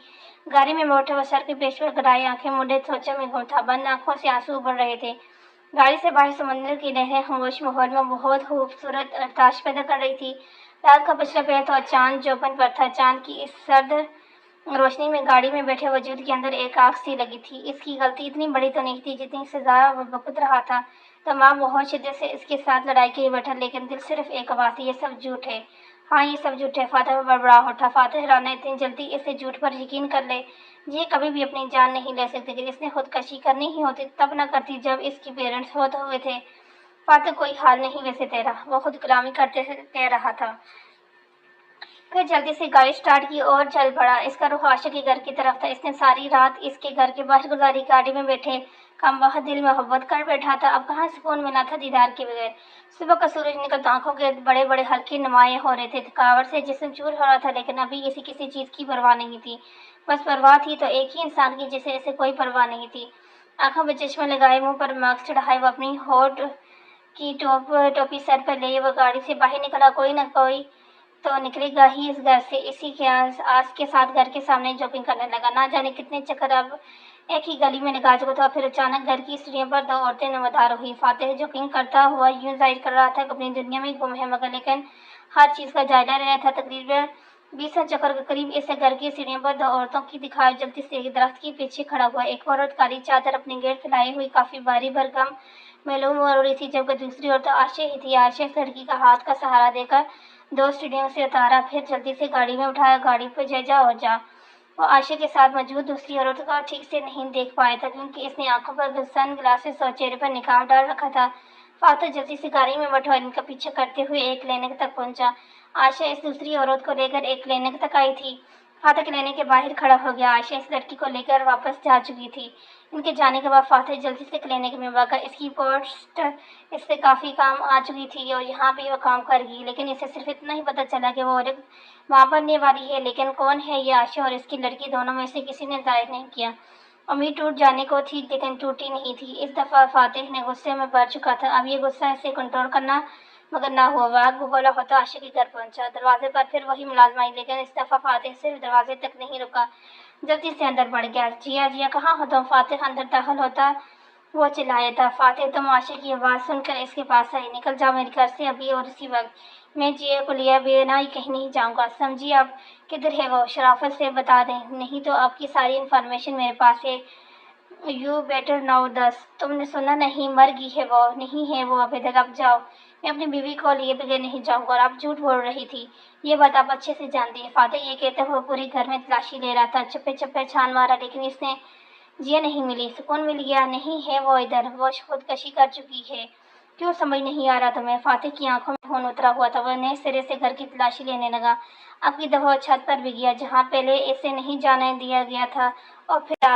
گاڑی میں بیٹھے وہ سر کے پیش پر گڑائے آنکھیں موڑے سوچوں میں گم تھا۔ بند آنکھوں سے آنسو ابل رہے تھے۔ گاڑی سے باہر سمندر کی لہریں خاموش ماحول میں بہت خوبصورت ارتاش پیدا کر رہی تھی۔ رات کا پچھلا پہر تھا اور چاند جوبن پر تھا۔ چاند کی اس سرد روشنی میں گاڑی میں بیٹھے وجود کے اندر ایک آگ سی لگی تھی۔ اس کی غلطی اتنی بڑی تو نہیں تھی جتنی سزا وہ بھگت رہا تھا۔ دماغ بہت شدت سے اس کے ساتھ لڑائی کے لیے بیٹھا، لیکن دل صرف ایک آواز تھی، یہ سب جھوٹ ہے۔ ہاں یہ سب جھوٹ ہے۔ فاتح بڑبڑا اٹھا۔ فاتح رانا اتنی جلدی اس جھوٹ پر یقین کر لے؟ یہ کبھی بھی اپنی جان نہیں لے سکتی۔ اگر اس نے خودکشی کرنی ہی ہوتی تب نہ کرتی جب اس کے پیرنٹس فوت ہوئے تھے۔ فاتح کوئی حال نہیں ویسے تیرا، وہ خود کلامی کرتے کہہ رہا تھا۔ پھر جلدی سے گاڑی سٹارٹ کی اور چل پڑا۔ اس کا رخ عائشہ کے گھر کی طرف تھا۔ اس نے ساری رات اس کے گھر کے باہر گزاری، گاڑی میں بیٹھے کم وقت دل محبت کر بیٹھا تھا۔ اب کہاں سکون ملا تھا دیدار کے بغیر؟ صبح کا سورج نکلتا آنکھوں کے بڑے بڑے حلقے نمایاں ہو رہے تھے۔ تھکاوٹ سے جسم چور ہو رہا تھا، لیکن ابھی اسے کسی چیز کی پرواہ نہیں تھی۔ بس پرواہ تھی تو ایک ہی انسان کی جسے اسے کوئی پرواہ نہیں تھی۔ آنکھوں پہ چشمہ لگائے، منہ پر ماسک چڑھائے، وہ اپنی ہوٹ کی ٹوپی سر پر لیے وہ گاڑی سے باہر نکلا۔ کوئی نہ کوئی تو نکلے گا ہی اس گھر سے، اسی کے آس کے ساتھ گھر کے سامنے جاگنگ کرنے لگا۔ نہ جانے کتنے چکر اب ایک ہی گلی میں لگا چکا تھا۔ پھر اچانک گھر کی سیڑھیوں پر 2 عورتیں نمودار ہوئی۔ فاتح جاگنگ کرتا ہوا یوں ظاہر کر رہا تھا کہ اپنی دنیا میں گم ہے، مگر لیکن ہر چیز کا جائزہ لے رہا تھا۔ تقریباً 20 چکر کے قریب اس گھر کی سیڑھیوں پر 2 عورتوں کی دکھائی جلدی سے ایک درخت کے پیچھے کھڑا ہوا۔ ایک عورت کالی چادر اپنے گرد پھیلائے ہوئی کافی بھاری بھرکم معلوم ہو رہی تھی، جبکہ دوسری عورت عائشہ ہی تھی۔ عائشہ اس لڑکی کا ہاتھ کا سہارا دے کر 2 سیڑھیوں سے اتارا، پھر جلدی سے گاڑی میں اٹھایا۔ گاڑی پہ جا اور جا وہ عائشہ کے ساتھ موجود دوسری عورت کو ٹھیک سے نہیں دیکھ پایا تھا، کیونکہ اس نے آنکھوں پر سن گلاسز اور چہرے پر نقاب ڈال رکھا تھا۔ فاتح جلدی سے گاڑی میں بیٹھا اور ان کا پیچھا کرتے ہوئے ایک کلینک تک پہنچا۔ عائشہ اس دوسری عورت کو لے کر ایک کلینک تک آئی تھی۔ فاتح کلینک کے باہر کھڑا ہو گیا۔ عائشہ اس لڑکی کو لے کر واپس جا چکی تھی۔ ان کے جانے کے بعد فاتح جلدی سے کلینک میں بھاگا۔ اس کی پوسٹ اس سے کافی کام آ چکی تھی اور یہاں بھی وہ کام کر گئی، لیکن اسے صرف اتنا ہی پتہ چلا کہ وہ عورت وہاں پڑھنے والی ہے، لیکن کون ہے یہ عائشہ اور اس کی لڑکی؟ دونوں میں سے کسی نے ظاہر نہیں کیا۔ امید ٹوٹ جانے کو تھی، لیکن ٹوٹی نہیں تھی۔ اس دفعہ فاتح نے غصے میں بھر چکا تھا۔ اب یہ غصہ اسے کنٹرول کرنا مگر نہ ہوا۔ وہ آگ بگولا ہوتا عائشہ کے گھر پہنچا۔ دروازے پر پھر وہی ملازم آئی، لیکن اس دفعہ فاتح صرف دروازے تک نہیں رکا، جلدی سے اندر بڑھ گیا۔ جیا جیا کہاں ہو تم؟ فاتح اندر داخل ہوتا وہ چلایا تھا۔ فاتح تم عائشہ کی آواز سن کر اس کے پاس آئی۔ نکل جاؤ میرے گھر سے ابھی اور اسی وقت۔ میں جیا کو لیے بنا کہیں نہیں جاؤں گا۔ سمجھی آپ؟ کدھر ہے وہ؟ شرافت سے بتا دیں، نہیں تو آپ کی ساری انفارمیشن میرے پاس ہے۔ یو بیٹر نو دس۔ تم نے سنا نہیں؟ مر گئی ہے وہ۔ نہیں ہے وہ ابھی تک۔ اب جاؤ۔ میں اپنی بیوی کو لیے بغیر نہیں جاؤں گا، اور آپ جھوٹ بول رہی تھی، یہ بات آپ اچھے سے جانتی ہیں۔ فاتح یہ کہتے ہوئے پورے گھر میں تلاشی لے رہا تھا، چپے چپے چھان مارا، لیکن اس نے جیا نہیں ملی۔ سکون مل گیا؟ نہیں ہے وہ ادھر، وہ خودکشی کر چکی ہے۔ کیوں سمجھ نہیں آ رہا تمہیں؟ فاتح کی آنکھوں میں خون اترا ہوا تھا۔ وہ نئے سرے سے گھر کی تلاشی لینے لگا۔ اب کی دفعہ چھت پر بھی گیا، جہاں پہلے اسے نہیں جانے دیا گیا تھا، اور پھر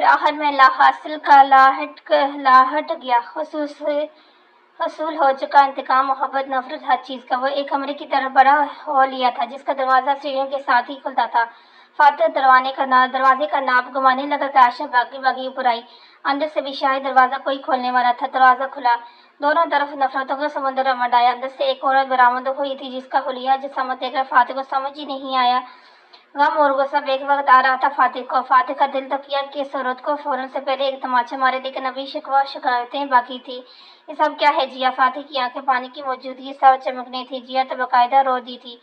آخر میں لاحاصل کا لاہٹ گیا۔ حصول ہو چکا انتقام، محبت، نفرت، ہر چیز کا۔ وہ ایک کمرے کی طرف بڑا ہال لیا تھا، جس کا دروازہ سیڑھیوں کے ساتھ ہی کھلتا تھا۔ فاتح دروازے کا ناپ گھمانے لگا کہ عائشہ بھاگی اوپر آئی۔ اندر سے بھی شاید دروازہ کوئی کھولنے والا تھا۔ دروازہ کھلا، دونوں طرف نفرتوں کا سمندر امڈ آیا۔ اندر سے ایک عورت برآمد ہوئی تھی، جس کا حلیہ جسامت دیکھ کر فاتح کو سمجھ ہی نہیں آیا۔ غم اور غصہ ایک وقت آ رہا تھا فاتح کو۔ فاتح کا دل تو کیا کہ اس عورت کو فوراً سے پہلے ایک تماچا مارے، لیکن ابھی شکایتیں باقی تھیں۔ یہ سب کیا ہے جیا؟ فاتح کی آنکھیں پانی کی موجودگی سب چمکنے تھیں۔ جیا تو باقاعدہ رو دی تھی۔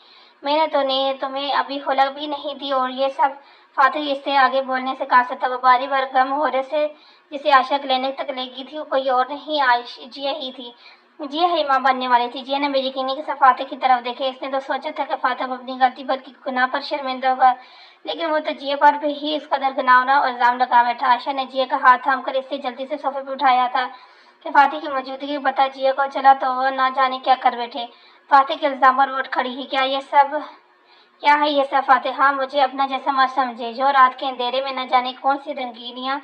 میں نے تو تمہیں ابھی خلق بھی نہیں دی اور یہ سب۔ فاتح اس سے آگے بولنے سے قاصر تھا۔ وہ باری بار غم ہورے سے جسے عائشہ کلینک تک لے گئی تھی، وہ کوئی اور نہیں جیا ہی تھی۔ جیا ہی ماں بننے والی تھی۔ جیا نے بے یقینی کے ساتھ فاتح کی طرف دیکھا۔ اس نے تو سوچا تھا کہ فاتح اپنی غلطی بلکہ گناہ پر شرمندہ ہوگا، لیکن وہ تو جیا پر بھی ہی اس قدر گناہ اور الزام لگا بیٹھا۔ عائشہ نے جیا کا ہاتھ تھام کر اسے جلدی سے صوفے پہ اٹھایا تھا کہ فاتح کی موجودگی پتہ جیا کو چلا تو وہ نہ جانے کیا کر بیٹھے۔ فاتح کے الزام پر اٹھ کھڑی ہے۔ کیا ہے یہ سب فاتح؟ ہاں، مجھے اپنا جیسا مت سمجھے۔ جو رات کے اندھیرے میں نہ جانے کون سی رنگینیاں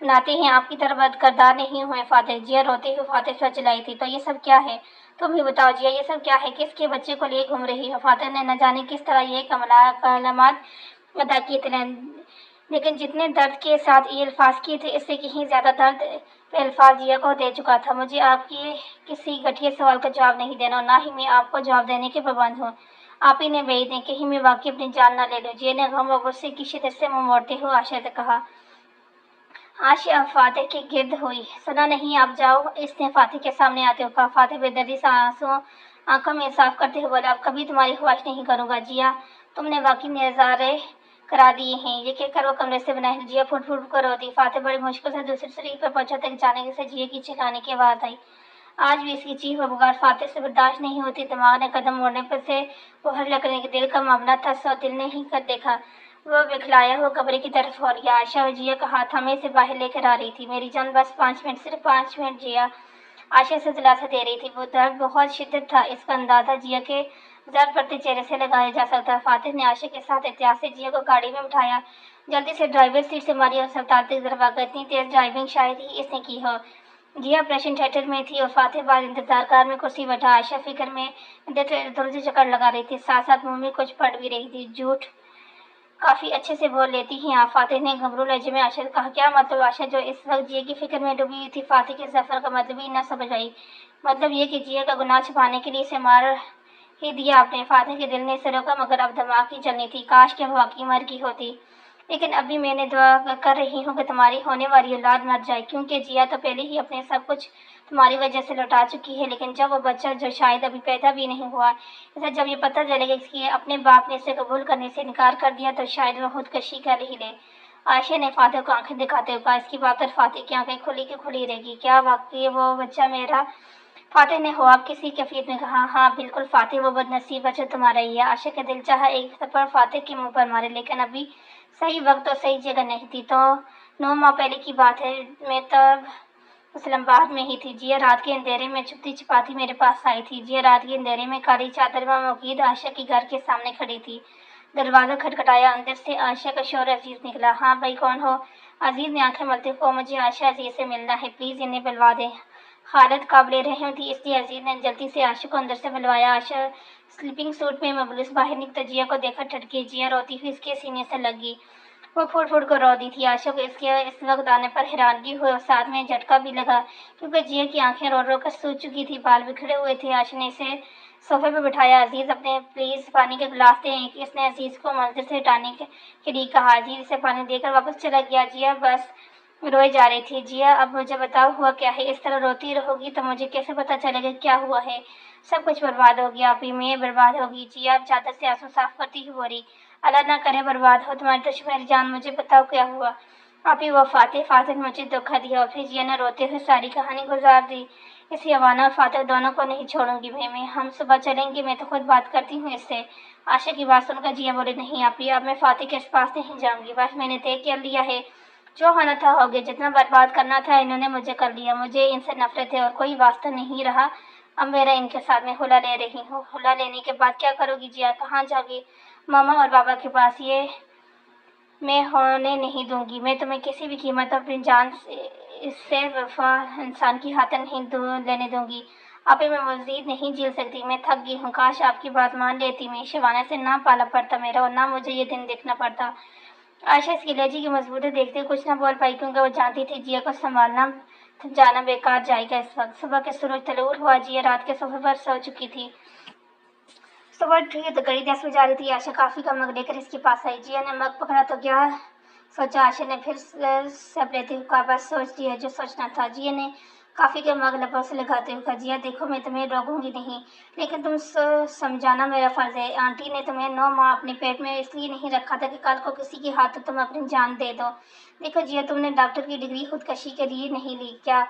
बनाते हैं, आपकी तरह बद किरदार नहीं हुए फातिह। जिया रोते हुए फातिह पर चिल्लाई थी, तो ये सब क्या है? तुम ही बताओ जिया, ये सब क्या है? किसके बच्चे को लिए घूम रही हो? फातिह ने न जाने किस तरह ये कलमात अदा किए थे, लेकिन जितने दर्द के साथ ये अल्फाज किए थे, इससे कहीं ज्यादा दर्द पे अल्फाज जिया को दे चुका था। मुझे आपके किसी घटिया सवाल का जवाब नहीं देना, और ना ही मैं आपको जवाब देने के पाबंद हूँ। आप ही ने भेज दें, कहीं मैं वाकई अपनी जान न ले लूं। जिया ने गम और गुस्से की शिद्दत से मुंह मोड़ते हुए आशा से कहा। आशा फातिह के गिर्द हुई। सुना नहीं, आप जाओ, इसने फातिह के सामने आते हुए कहा। फातिह बेदर्दी से आंसू आंखों में साफ करते हुए बोला, अब कभी तुम्हारी ख्वाहिश नहीं करूंगा। जिया, तुमने वाकई नजारे करा दिए हैं। ये कहकर वो कमरे से बनाए। जिया फुट फुट कर रोती। फातिह बड़ी मुश्किल से दूसरी सीढ़ी पर पहुंचा तक जाने से जिया की चिल्लाने की आवाज आई। आज भी इसकी चीख व पुकार फातिह से बर्दाश्त नहीं होती। दिमाग ने कदम मोड़ने पर से वो हर लगने के दिल का मामला था, सो दिल ने ही कर देखा। वो बिखलाया हो कमरे की तरफ हो गया। आशा और जिया का हाथ हमें से बाहर लेकर आ रही थी। मेरी जान, बस 5 मिनट, सिर्फ 5 मिनट। जिया आशा से दिलासा दे रही थी। वो दर्द बहुत शिद्दत था, इसका अंदाजा जिया के दर्द पड़ते चेहरे से लगाया जा सकता। फातिह ने आशा के साथ एहतियात से जिया को गाड़ी में उठाया, जल्दी से ड्राइवर सीट से मारी और सरतार तेज दरवाजा। इतनी तेज ड्राइविंग शायद ही इसने की हो। जिया ऑपरेशन थिएटर में थी और फातिह बाद इंतजार कार में कुर्सी बैठा। आयशा फिक्र में इधर उधर चक्कर लगा रही थी, साथ साथ मुंह में कुछ पढ़ भी रही थी। झूठ काफी अच्छे से बोल लेती हैं आप, फातिह ने घबरू लहजे में आशा से कहा। क्या मतलब? आशा जो इस वक्त जिया की फिक्र में डूबी हुई थी, फातिह के सफर का मतलब ही न समझ आई। मतलब ये कि जिया का गुनाह छुपाने के लिए इसे मार ही दिया आपने। फातिह के दिल ने इसे रोका, मगर अब दिमाग की चलनी थी। काश कि वाकई मर गई होती, लेकिन अभी मैंने दुआ कर रही हूँ कि तुम्हारी होने वाली औलाद मर जाए, क्योंकि जिया तो पहले ही अपने सब कुछ तुम्हारी वजह से लौटा चुकी है। लेकिन जब वो बच्चा, जो शायद अभी पैदा भी नहीं हुआ, इसे जब ये पता चलेगा कि अपने बाप ने इसे कबूल करने से इनकार कर दिया, तो शायद वो खुदकशी कर ही ले। आयशा ने फातिह को आंखें दिखाते हुए कहा। इसकी बात पर फातिह की आंखें खुली की खुली रहेगी। क्या वाकई वो बच्चा मेरा? फातिह ने ख्वाब किसी कैफियत में कहा। हाँ बिल्कुल फातिह, वो बदनसीब बच्चा तुम्हारा ही है। आशा का दिल चाहा एक थप्पड़ फातिह के मुंह पर मारे, लेकिन अभी सही वक्त और सही जगह नहीं थी। तो 9 माह पहले की बात है, मैं तब इस्लामाबाद में ही थी। जिया रात के अंधेरे में छुपती छिपाती मेरे पास आई थी। जिया रात के अंधेरे में काली चादर में मुकीद आशा के घर के सामने खड़ी थी। दरवाजा खटखटाया, अंदर से आशा का शोर। अजीज निकला। हाँ भाई, कौन हो? अजीज ने आंखें मलते हुए, मुझे आशा अजीज से मिलना है, प्लीज इन्हें बुलवा दें। हालत काबिल रहम थी, इसलिए अजीज ने जल्दी से आशा को अंदर से बुलवाया। आशा स्लीपिंग सूट में मबलूस बाहर निकलता जिया को देखा टटकी। जिया रोती हुई इसके सीने से लगी। वो फुट फुट कर रो दी थी। आशा को इसके इस वक्त आने पर हैरानगी हुई और साथ में झटका भी लगा, क्योंकि जिया की आंखें रो रो कर सूज चुकी थी, बाल बिखरे हुए थे। आशा ने इसे सोफे पर बिठाया। अजीज, अपने प्लीज पानी के गिलास दें, इसने अजीज को मंजिल से हटाने के लिए कहा। अजीज इसे पानी देकर वापस चला गया। जिया बस रोए जा रही थी। जिया, अब मुझे बताओ हुआ क्या है? इस तरह रोती रहोगी तो मुझे कैसे पता चलेगा क्या हुआ है? सब कुछ बर्बाद हो गया, अभी मैं बर्बाद होगी। जिया अब चादर से आंसू साफ करती हुई बोली। अल्लाह ना करे बर्बाद हो तुम्हारी दुश्मन जान, मुझे बताओ क्या हुआ? अभी वो फातिह ने मुझे धोखा दिया। और फिर जिया ने रोते हुए सारी कहानी गुजार दी। इस यवाना और फातिह दोनों को नहीं छोड़ूंगी मैं हम सुबह चलेंगे, मैं तो खुद बात करती हूँ इससे। आशा की बात सुनकर जिया बोले, नहीं आपी, अब मैं फातिह के पास नहीं जाऊंगी। बस मैंने तय कर लिया है, जो होना था हो गया, जितना बर्बाद करना था इन्होंने मुझे कर लिया। मुझे इनसे नफरत है और कोई वास्ता नहीं रहा अब मेरा इनके साथ। में हुला ले रही हूँ। हुला लेने के बाद क्या करोगी जिया? कहाँ जाओगी? मामा और बाबा के पास। ये मैं होने नहीं दूंगी। मैं तुम्हें किसी भी कीमत पर अपनी जान इससे वफा इंसान की हाथ नहीं लेने दूंगी। अब मैं मजीद नहीं झेल सकती, मैं थक गई हूँ। काश आपकी बात मान लेती, मैं शिवाना से ना पाला पड़ता मेरा, और ना मुझे ये दिन देखना पड़ता। आयशा इसकी लहजे की मजबूती देखते कुछ न बोल पाई, क्योंकि वो जानती थी जिया को संभालना जाना बेकार जाएगा। इस वक्त सुबह के सूरज तलूर हुआ। जिया रात के सोफे पर सो चुकी थी। सुबह उठी तो घड़ी 10 बजा रही थी। आशा काफी का मग लेकर इसके पास आई। जिया ने मग पकड़ा तो क्या सोचा? आशा ने फिर सब लेते हुए कहा, बस सोच लिया जो सोचना था। जिया ने काफी के मग लबों से लगाते हुए कहा, जिया देखो, मैं तुम्हें रोकूंगी नहीं, लेकिन तुम समझाना मेरा फर्ज है। आंटी ने तुम्हें 9 माह अपने पेट में इसलिए नहीं रखा था कि कल को किसी के हाथ तुम अपनी जान दे दो। देखो जिया, तुमने डॉक्टर की डिग्री खुदकशी के लिए नहीं ली क्या?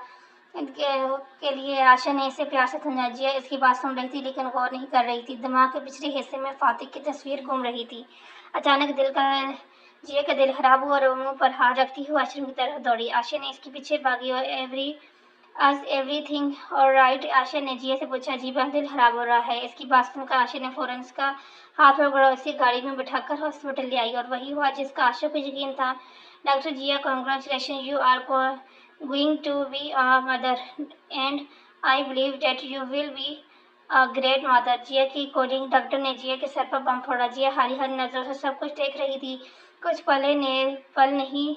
के लिए आशा ने इसे प्यार से समझा। जिया इसकी बात सुन रही थी, लेकिन गौर नहीं कर रही थी। दिमाग के पिछले हिस्से में फातिह की तस्वीर घूम रही थी। अचानक जिया का दिल खराब हुआ और मुंह पर हाथ रखती हुई आश्रम की तरफ दौड़ी। आशा ने इसके पीछे भागी और एवरीथिंग ऑलराइट? आशा ने जिया से पूछा। जी बस दिल खराब हो रहा है। इसकी बात सुनकर आशा ने फौरन इसका हाथ पकड़ा, उसे गाड़ी में बिठाकर हॉस्पिटल ले आई। और वही हुआ जिसका आशा को यकीन था। Dr. Jia, congratulations, you are going to be a mother and I believe that you will be a great mother. जिया की कोडिंग डॉक्टर ने जिया के सर पर बम फोड़ा। जिया हरी हरी नजरों से सब कुछ देख रही थी। कुछ पल नहीं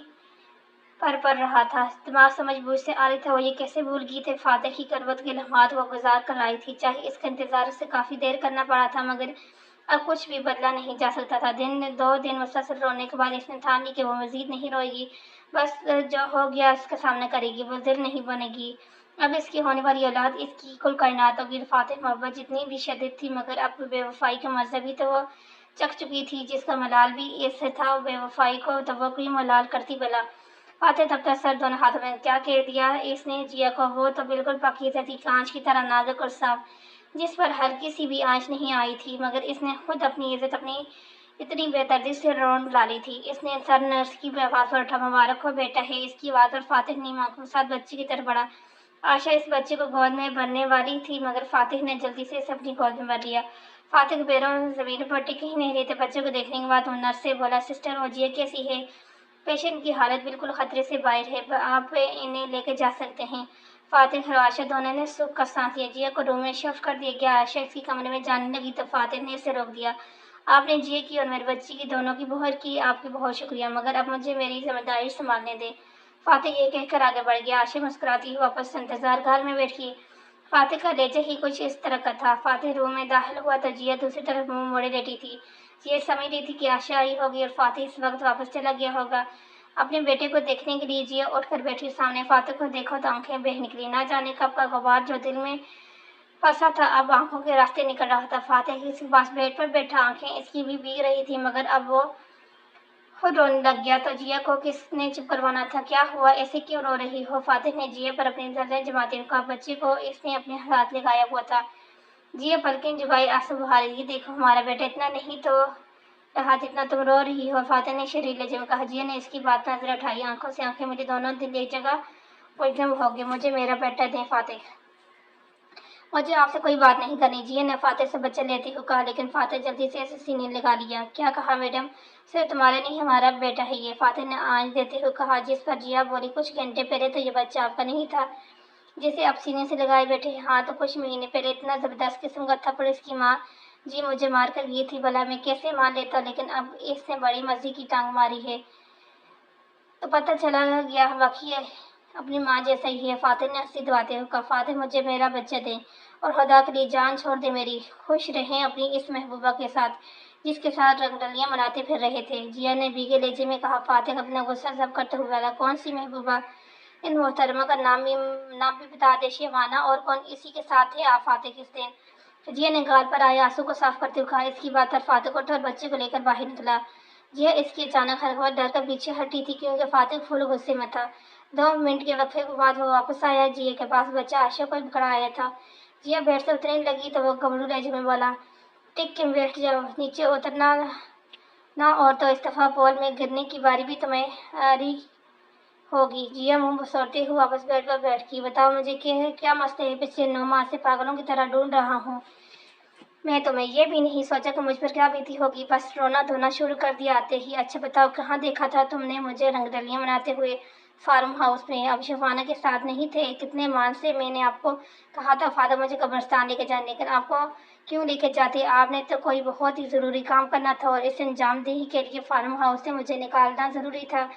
पर रहा था। दिमाग समझ बूझ से आ रही था। वो ये कैसे भूल गई थी फातिह की करवत के लम्हात वो गुजार कर आई थी। चाहे इसका इंतजार उसे काफी देर करना पड़ा था मगर अब कुछ भी बदला नहीं जा सकता था। दो दिन मुसलसल रोने के बाद इसने ठान ली कि वो मजीद नहीं रोएगी। बस जो हो गया उसका सामना करेगी, वो दिल नहीं बनेगी। अब इसकी होने वाली औलाद इसकी कुल कायनात होगी। फातिह मोहब्बत जितनी भी शदीद थी मगर अब बेवफाई का मज़ा भी तो वो चख चुकी थी, जिसका मलाल भी इससे था। बेवफाई को तो वो कोई मलाल करती भला। फातिह तब तक सर दोनों हाथों में क्या कह दिया इसने जिया को। वो तो बिल्कुल पाकीज़ा थी, कांच की तरह नाजुक और साफ, जिस पर हल्की सी भी आंच नहीं आई थी। मगर इसने खुद अपनी इज्जत अपनी इतनी बेदर्दी से रोन डाली थी। इसने सर नर्स की आवाज़ पर उठा। मुबारक हो बेटा है इसकी आवाज़ पर फातिह ने आंखों के साथ बच्चे की तरफ बढ़ा। आशा इस बच्चे को गोद में भरने वाली थी मगर फातिह ने जल्दी से इसे अपनी गोद में भर लिया। फातिह के पैरों जमीन पर टिके ही नहीं रहे थे। बच्चे को देखने के बाद वो नर्स से बोला, सिस्टर ओजिया कैसी है? पेशेंट की हालत बिल्कुल खतरे से बाहर है, आप इन्हें लेकर जा सकते हैं। फातिह और आयशा दोनों ने सुख का सांस लिया। जिया को रूम में शिफ्ट कर दिया गया। आयशा इसकी कमरे में जाने लगी तो फातिह ने इसे रोक दिया। आपने जिया की और मेरे बच्ची की दोनों की बहुत की, आपकी बहुत शुक्रिया, मगर अब मुझे मेरी जिम्मेदारी संभालने दें। फातिह ये कहकर आगे बढ़ गया। आयशा मुस्कुराती हुई वापस इंतजार घर में बैठी। फातिह का लहजा ही कुछ इस तरह का था। फातिह रूम में दाखिल हुआ तो जिया दूसरी तरफ मुंह मोड़े लेटी थी। जिया समझ रही थी कि आयशा आई होगी और फातिह इस वक्त वापस चला गया होगा। अपने बेटे को देखने के लिए जिया उठकर बैठी। सामने फातिह को देखो तो आंखें बह निकली। ना जाने कब का गुबार जो दिल में फंसा था अब आंखों के रास्ते निकल रहा था। फातिह इसके पास बेड पर बैठा, आंखें इसकी भी भीग रही थी मगर अब वो खुद रोने लग गया तो जिया को किसने चुप करवाना था? क्या हुआ, ऐसे क्यों रो रही हो? फातिह ने जिया पर अपनी नजरें जमाते कहा। बच्चे को इसने अपने हाथ लगाया हुआ था। जिया पलकें झुकाई, आंसू बहा रही। देखो हमारा बेटा इतना नहीं तो रहा जितना तुम रो रही हो। फातिह ने शरीर लहजे में कहा। जिया ने इसकी बात नजर उठाई। आंखों से आंखें मिली, दोनों दिल एक जगह मुलज़म हो गए। मुझे मेरा बेटा दें फातिह, मुझे आपसे कोई बात नहीं करनी। जिया ने फातिह से बच्चा लेते हुए कहा, लेकिन फातिह जल्दी से ऐसे सीने लगा लिया। क्या कहा मैडम? सिर्फ तुम्हारा नहीं हमारा बेटा है ये, फातिह ने आंच देते हुए कहा। जिस पर जिया बोली, कुछ घंटे पहले तो ये बच्चा आपका नहीं था जिसे आप सीने से लगाए बैठे हैं। हाँ तो कुछ महीने पहले इतना जबरदस्त किस्म का थप्पड़ इसकी माँ जी मुझे मार कर गई थी। भला मैं कैसे मान लेता, लेकिन अब इसने बड़ी मर्जी की टांग मारी है तो पता चला गया वाकई अपनी माँ जैसा ही है। फातिह ने हंसी दबाते हुए कहा। फातिह मुझे मेरा बच्चा दें और खुदा के लिए जान छोड़ दे मेरी। खुश रहें अपनी इस महबूबा के साथ जिसके साथ रंगरलियां मनाते फिर रहे थे। जिया ने भीगे लहजे में कहा। फातिह अपना गुस्सा जब्त करते हुए बोला, कौन सी महबूबा? इन मोहतरमा का नाम भी बता दे। शिवाना और कौन इसी के साथ है आप फातिह किस दिन? जिया ने गाल पर आए आंसू को साफ करते हुए कहा। इसकी बात पर फातिह को उठा और बच्चे को लेकर बाहर निकला। जिया इसकी अचानक हरकत डर कर पीछे हटी थी क्योंकि फातिह फुल गुस्से में था। 2 मिनट के वक्फे के बाद वो वापस आया। जिया के पास बच्चा आयशा को पकड़ा आया था। जिया बेड से उतरने लगी तो वो घबरू लहजे में बोला, टिक के बैठ जाओ, नीचे उतरना ना और तो इस्तीफा पोल में गिरने की बारी भी तुम्हें आ रही होगी। जिया मुंह बसोरते हुए वापस बेड पर बैठ गई। बताओ मुझे क्या मसला है? पिछले 9 माह से पागलों की तरह ढूंढ रहा हूँ मैं तुम्हें। ये भी नहीं सोचा कि मुझ पर क्या बीती होगी। बस रोना धोना शुरू कर दिया आते ही। अच्छा बताओ कहाँ देखा था तुमने मुझे रंगरलियां मनाते हुए? फार्म हाउस में। अब शिफाना के साथ नहीं थे? कितने मान से मैंने आपको कहा था फादर मुझे कब्रिस्तान लेके जाने, लेकिन आपको क्यों लेके जाते? आपने तो कोई बहुत ही ज़रूरी काम करना था और इस अंजामदेही के लिए फार्म हाउस से मुझे निकालना ज़रूरी था।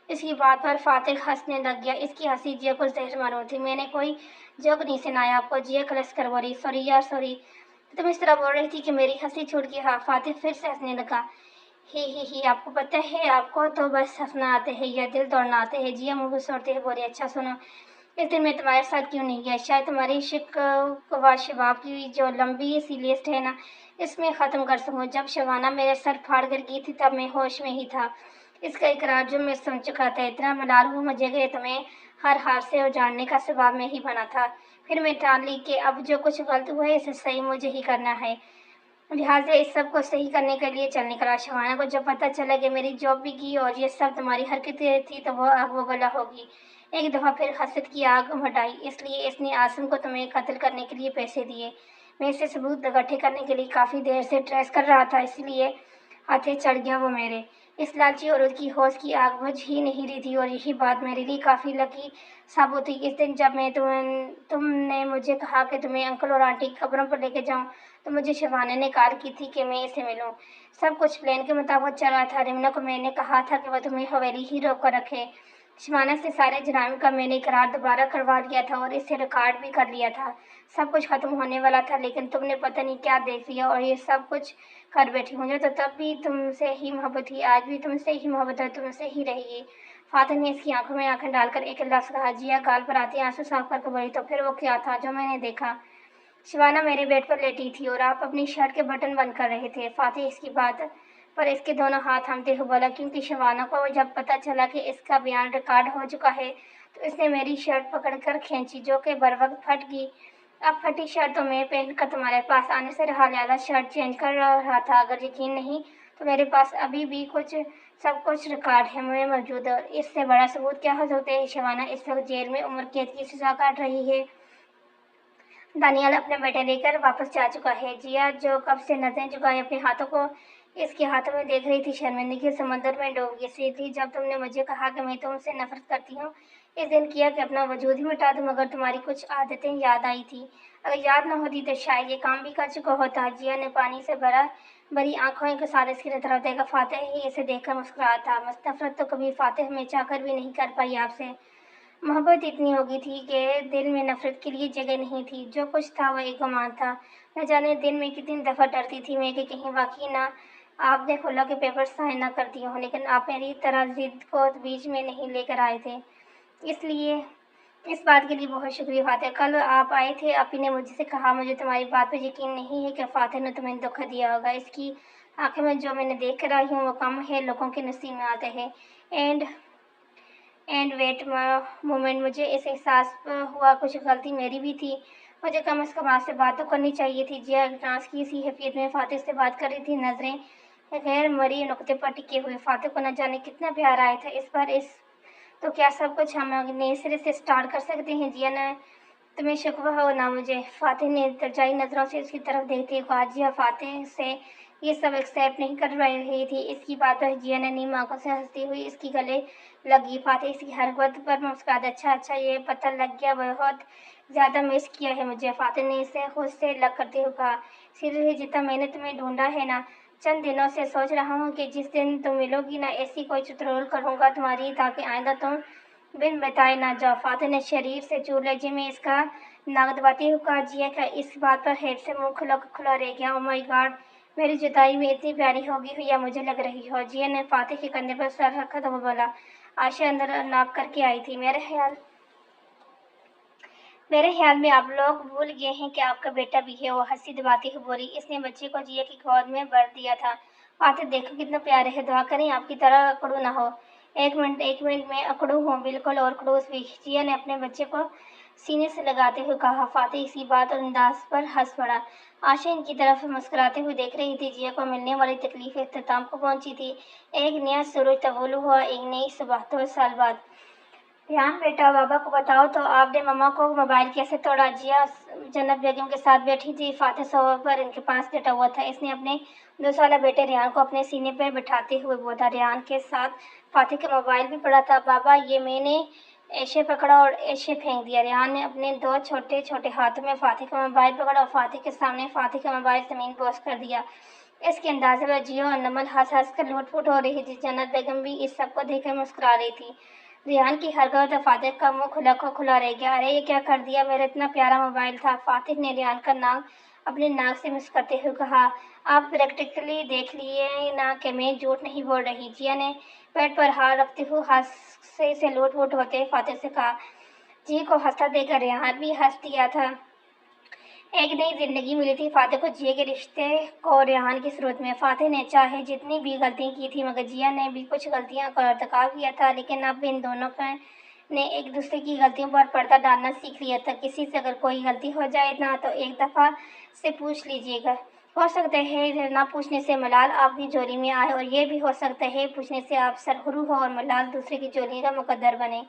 इसकी बात पर फातिह हंसने लग गया। इसकी हंसी जिया को जहर मालूम थी। मैंने कोई जोक नहीं सुनाया आपको। जिया कलस कर बोली, सॉरी यार सॉरी, तुम इस तरह बोल रही थी कि मेरी हंसी छूट गई। हाँ, फातिह फिर से हंसने लगा। ही आपको पता है आपको तो बस हंसना आते हैं या दिल तोड़ना आते हैं। जिया मुँह घुसोड़ते हुए बोली, अच्छा सुनो, इस दिन मैं तुम्हारे साथ क्यों नहीं गया? शायद तुम्हारी शिकवा शबाब की जो लंबी सी लिस्ट है ना, इसमें ख़त्म कर सकूँ। जब शबाना मेरे सर फाड़ कर गई थी तब मैं होश में ही था। इसका इकरार जो मैं सुन चुका था। इतना मलाल हुआ मुझे कि तुम्हें हर हाल से उजाड़ने का सबब मैं ही बना था। फिर मैं ठान ली कि अब जो कुछ गलत हुआ है इसे सही मुझे ही करना है। लिहाजा इस सब को सही करने के लिए चल निकला। शबाना को जब पता चला कि मेरी जॉब भी की और ये सब तुम्हारी हरकतें थी तो वह आग वगला होगी। एक दफ़ा फिर हसद की आग मटाई, इसलिए इसने आसिम को तुम्हें कत्ल करने के लिए पैसे दिए। मैं इसे सबूत इकट्ठे करने के लिए काफ़ी देर से ट्रेस कर रहा था, इसलिए हाथे चढ़ गया वो मेरे। इस लालची औरत की हौस की आग बुझ ही नहीं रही थी और यही बात मेरे लिए काफ़ी लकी साबित हुई। इस दिन जब तुमने मुझे कहा कि तुम्हें अंकल और आंटी की कब्रों पर लेके जाऊं, तो मुझे शिवाना ने कॉल की थी कि मैं इसे मिलूं। सब कुछ प्लान के मुताबिक चल रहा था। रिमना को मैंने कहा था कि वह तुम्हें हवेली ही रोक कर रखे। शिवाना से सारे जुर्म का मैंने इकरार दोबारा करवा लिया था और इसे रिकॉर्ड भी कर लिया था। सब कुछ खत्म होने वाला था, लेकिन तुमने पता नहीं क्या देख लिया और ये सब कुछ कर बैठी। मुझे तो तब भी तुमसे ही मोहब्बत थी, आज भी तुमसे ही मोहब्बत है, तुमसे ही रहेगी। फातिह ने इसकी आंखों में आंखें डालकर एक लफ्ज़ कहा। जिया गाल पर आते आंसू साफ करके बोली, तो फिर वो क्या था जो मैंने देखा? शिवाना मेरे बेड पर लेटी थी और आप अपनी शर्ट के बटन बंद कर रहे थे। फातिह इसकी बात पर इसके दोनों हाथ थामते हुए बोला, क्योंकि शिवाना को जब पता चला कि इसका बयान रिकॉर्ड हो चुका है, तो इसने मेरी शर्ट पकड़कर खींची, जो कि बर वक्त फट गई। अब फटी शर्ट तो मैं पहनकर तुम्हारे पास आने से रहा, लिहाजा शर्ट चेंज कर रहा था। अगर यकीन नहीं तो मेरे पास अभी भी सब कुछ रिकॉर्ड है, मैं मौजूद है। इससे बड़ा सबूत क्या हो सकता है? शिवाना इस वक्त जेल में उम्र कैद की सजा काट रही है। दानियाल अपने बेटे लेकर वापस जा चुका है। जिया, जो कब से नजरें झुकाए अपने हाथों को इसके हाथों में देख रही थी, शर्मिंदगी के समंदर में डूब गई। सीधी जब तुमने मुझे कहा कि मैं तुमसे नफरत करती हूँ, इस दिन किया कि अपना वजूद ही मिटा दूँ, मगर तुम्हारी कुछ आदतें याद आई थी। अगर याद न होती तो शायद ये काम भी कर चुका होता। जिया ने पानी से बड़ी आंखों के साथ इसकी तरफ देखा। फातिह ही इसे देखकर मुस्कुराया था। नफरत तो कभी फातिह में चाहकर भी नहीं कर पाई आपसे। मोहब्बत इतनी हो गई थी कि दिल में नफरत के लिए जगह नहीं थी। जो कुछ था वह एक गुमान था। न जाने दिन में कितनी दफ़ा डरती थी मैं कि कहीं वाकई ना आपने खुला के पेपर साइन ना कर दिए हों, लेकिन आप मेरी तरह जिद को बीच में नहीं लेकर आए थे। इसलिए इस बात के लिए बहुत शुक्रिया फातिह। कल आप आए थे, आपी ने मुझसे कहा, मुझे तुम्हारी बात पर यकीन नहीं है कि फातिह ने तुम्हें धोखा दिया होगा। इसकी आंखों में जो मैंने देख कर आई हूँ वो कम है लोगों के नसीब में आते हैं। एंड वेट मोमेंट, मुझे इस एहसास हुआ कुछ गलती मेरी भी थी। मुझे कम से कम आपसे बात तो करनी चाहिए थी। जिया डांस की सी हैफियत में फातिह से बात कर रही थी, नजरें गैर मरी नुक्ते पर टिके हुए। फातिह को न जाने कितना प्यार आया था इस तो क्या सब कुछ हम नए सिरे से स्टार्ट कर सकते हैं? जिया ने तुम्हें शिकवा हो ना मुझे? फातिह ने तरजाई नजरों से उसकी तरफ देखते हुए कहा। जिया फातिह से ये सब एक्सेप्ट नहीं कर रही थी। इसकी बात पर जिया ने नीम आंखों से हंसती हुई इसकी गले लगी। फातिह इसकी हरकत पर मुस्कुराया। अच्छा, ये पता लग गया, बहुत ज़्यादा मिस किया है मुझे। फातिह ने इसे खुद से लग करते हुए कहा। सीधे जितना मैंने तुम्हें ढूंढा है ना, चंद दिनों से सोच रहा हूँ कि जिस दिन तुम मिलोगी ना, ऐसी कोई चुटकुला करूँगा तुम्हारी, ताकि आइंदा तुम बिन बताए ना जाओ। फातिह ने शरीर से चूल्हे में इसका नाक दबाते हुए कहा। जिया का इस बात पर हेड से मुंह खुला रह गया। ओ माय गॉड, मेरी जुदाई में इतनी प्यारी होगी हुई या मुझे लग रही हो? जिया ने फातिह के कंधे पर सर रखा तो वो बोला। आशा अंदर नाक करके आई थी। मेरे ख्याल में आप लोग भूल गए हैं कि आपका बेटा भी है, वो हंसी दबाती हुई बोली। इसने बच्चे को जिया की गोद में भर दिया था। फातिह देखो कितना प्यारे है, दुआ करें आपकी तरह अकड़ू ना हो। एक मिनट में अकड़ू हूँ, बिल्कुल, और खड़ूस भी। जिया ने अपने बच्चे को सीने से लगाते हुए कहा। फातिह इसी बात और अंदाज पर हंस पड़ा। आशा इनकी तरफ मुस्कुराते हुए देख रही थी। जिया को मिलने वाली तकलीफ इख्तिताम को पहुंची थी। एक नया सूरज तवल्लु हुआ, एक नई सुबह। 2 साल बाद। ध्यान बेटा, बाबा को बताओ तो आपने मम्मा को मोबाइल कैसे तोड़ा? जिया जन्नत बेगम के साथ बैठी थी। फातिह सोफे पर इनके पास लेटा हुआ था। इसने अपने 2 साल बेटे रियान को अपने सीने पर बिठाते हुए बोला। रियान के साथ फातिह का मोबाइल भी पड़ा था। बाबा, ये मैंने ऐसे पकड़ा और ऐसे फेंक दिया। रियान ने अपने 2 छोटे छोटे हाथों में फातिह का मोबाइल पकड़ा और फातिह के सामने फातिह का मोबाइल जमीन बोस कर दिया। इसके अंदाजे में जियो और नमल हंस हंस कर लुटपुट हो रही थी। जन्नत बेगम भी इस सबको देखकर मुस्कुरा रही थी। रियान की हरकत फातिह का मुंह खुला रह गया। अरे ये क्या कर दिया? मेरा इतना प्यारा मोबाइल था। फातिह ने रियान का नाक अपने नाक से मिस करते हुए कहा। आप प्रैक्टिकली देख लिए ना कि मैं झूठ नहीं बोल रही। जिया ने पेट पर हाथ रखते हुए हादसे से लूट होते फातिह से कहा। जी को हंसता देखकर रियान भी हंस दिया था। एक नई जिंदगी मिली थी फातिह को जिया के रिश्ते को रेहान की सूरत में। फातिह ने चाहे जितनी भी गलतियां की थी, मगर जिया ने भी कुछ गलतियां का इर्तिकाब किया था, लेकिन अब इन दोनों ने एक दूसरे की गलतियों पर पर्दा डालना सीख लिया था। किसी से अगर कोई गलती हो जाए ना, तो एक दफ़ा से पूछ लीजिएगा। हो सकता है ना पूछने से मलाल आपकी जोड़ी में आए, और ये भी हो सकता है पूछने से आप सरखुरू हो और मलाल दूसरे की जोड़ी का मुकद्दर बने।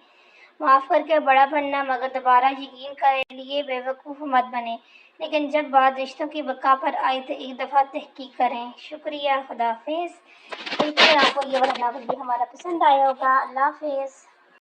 माफ़ करके बड़ा बनना, मगर दोबारा यकीन के लिए बेवकूफ़ मत बने। لیکن جب بات رشتوں کی بقا پر آئے تو ایک دفعہ تحقیق کریں۔ شکریہ، خدا حافظ۔ امید ہے آپ کو یہ والا ناول بھی ہمارا پسند آیا ہوگا۔ اللہ حافظ۔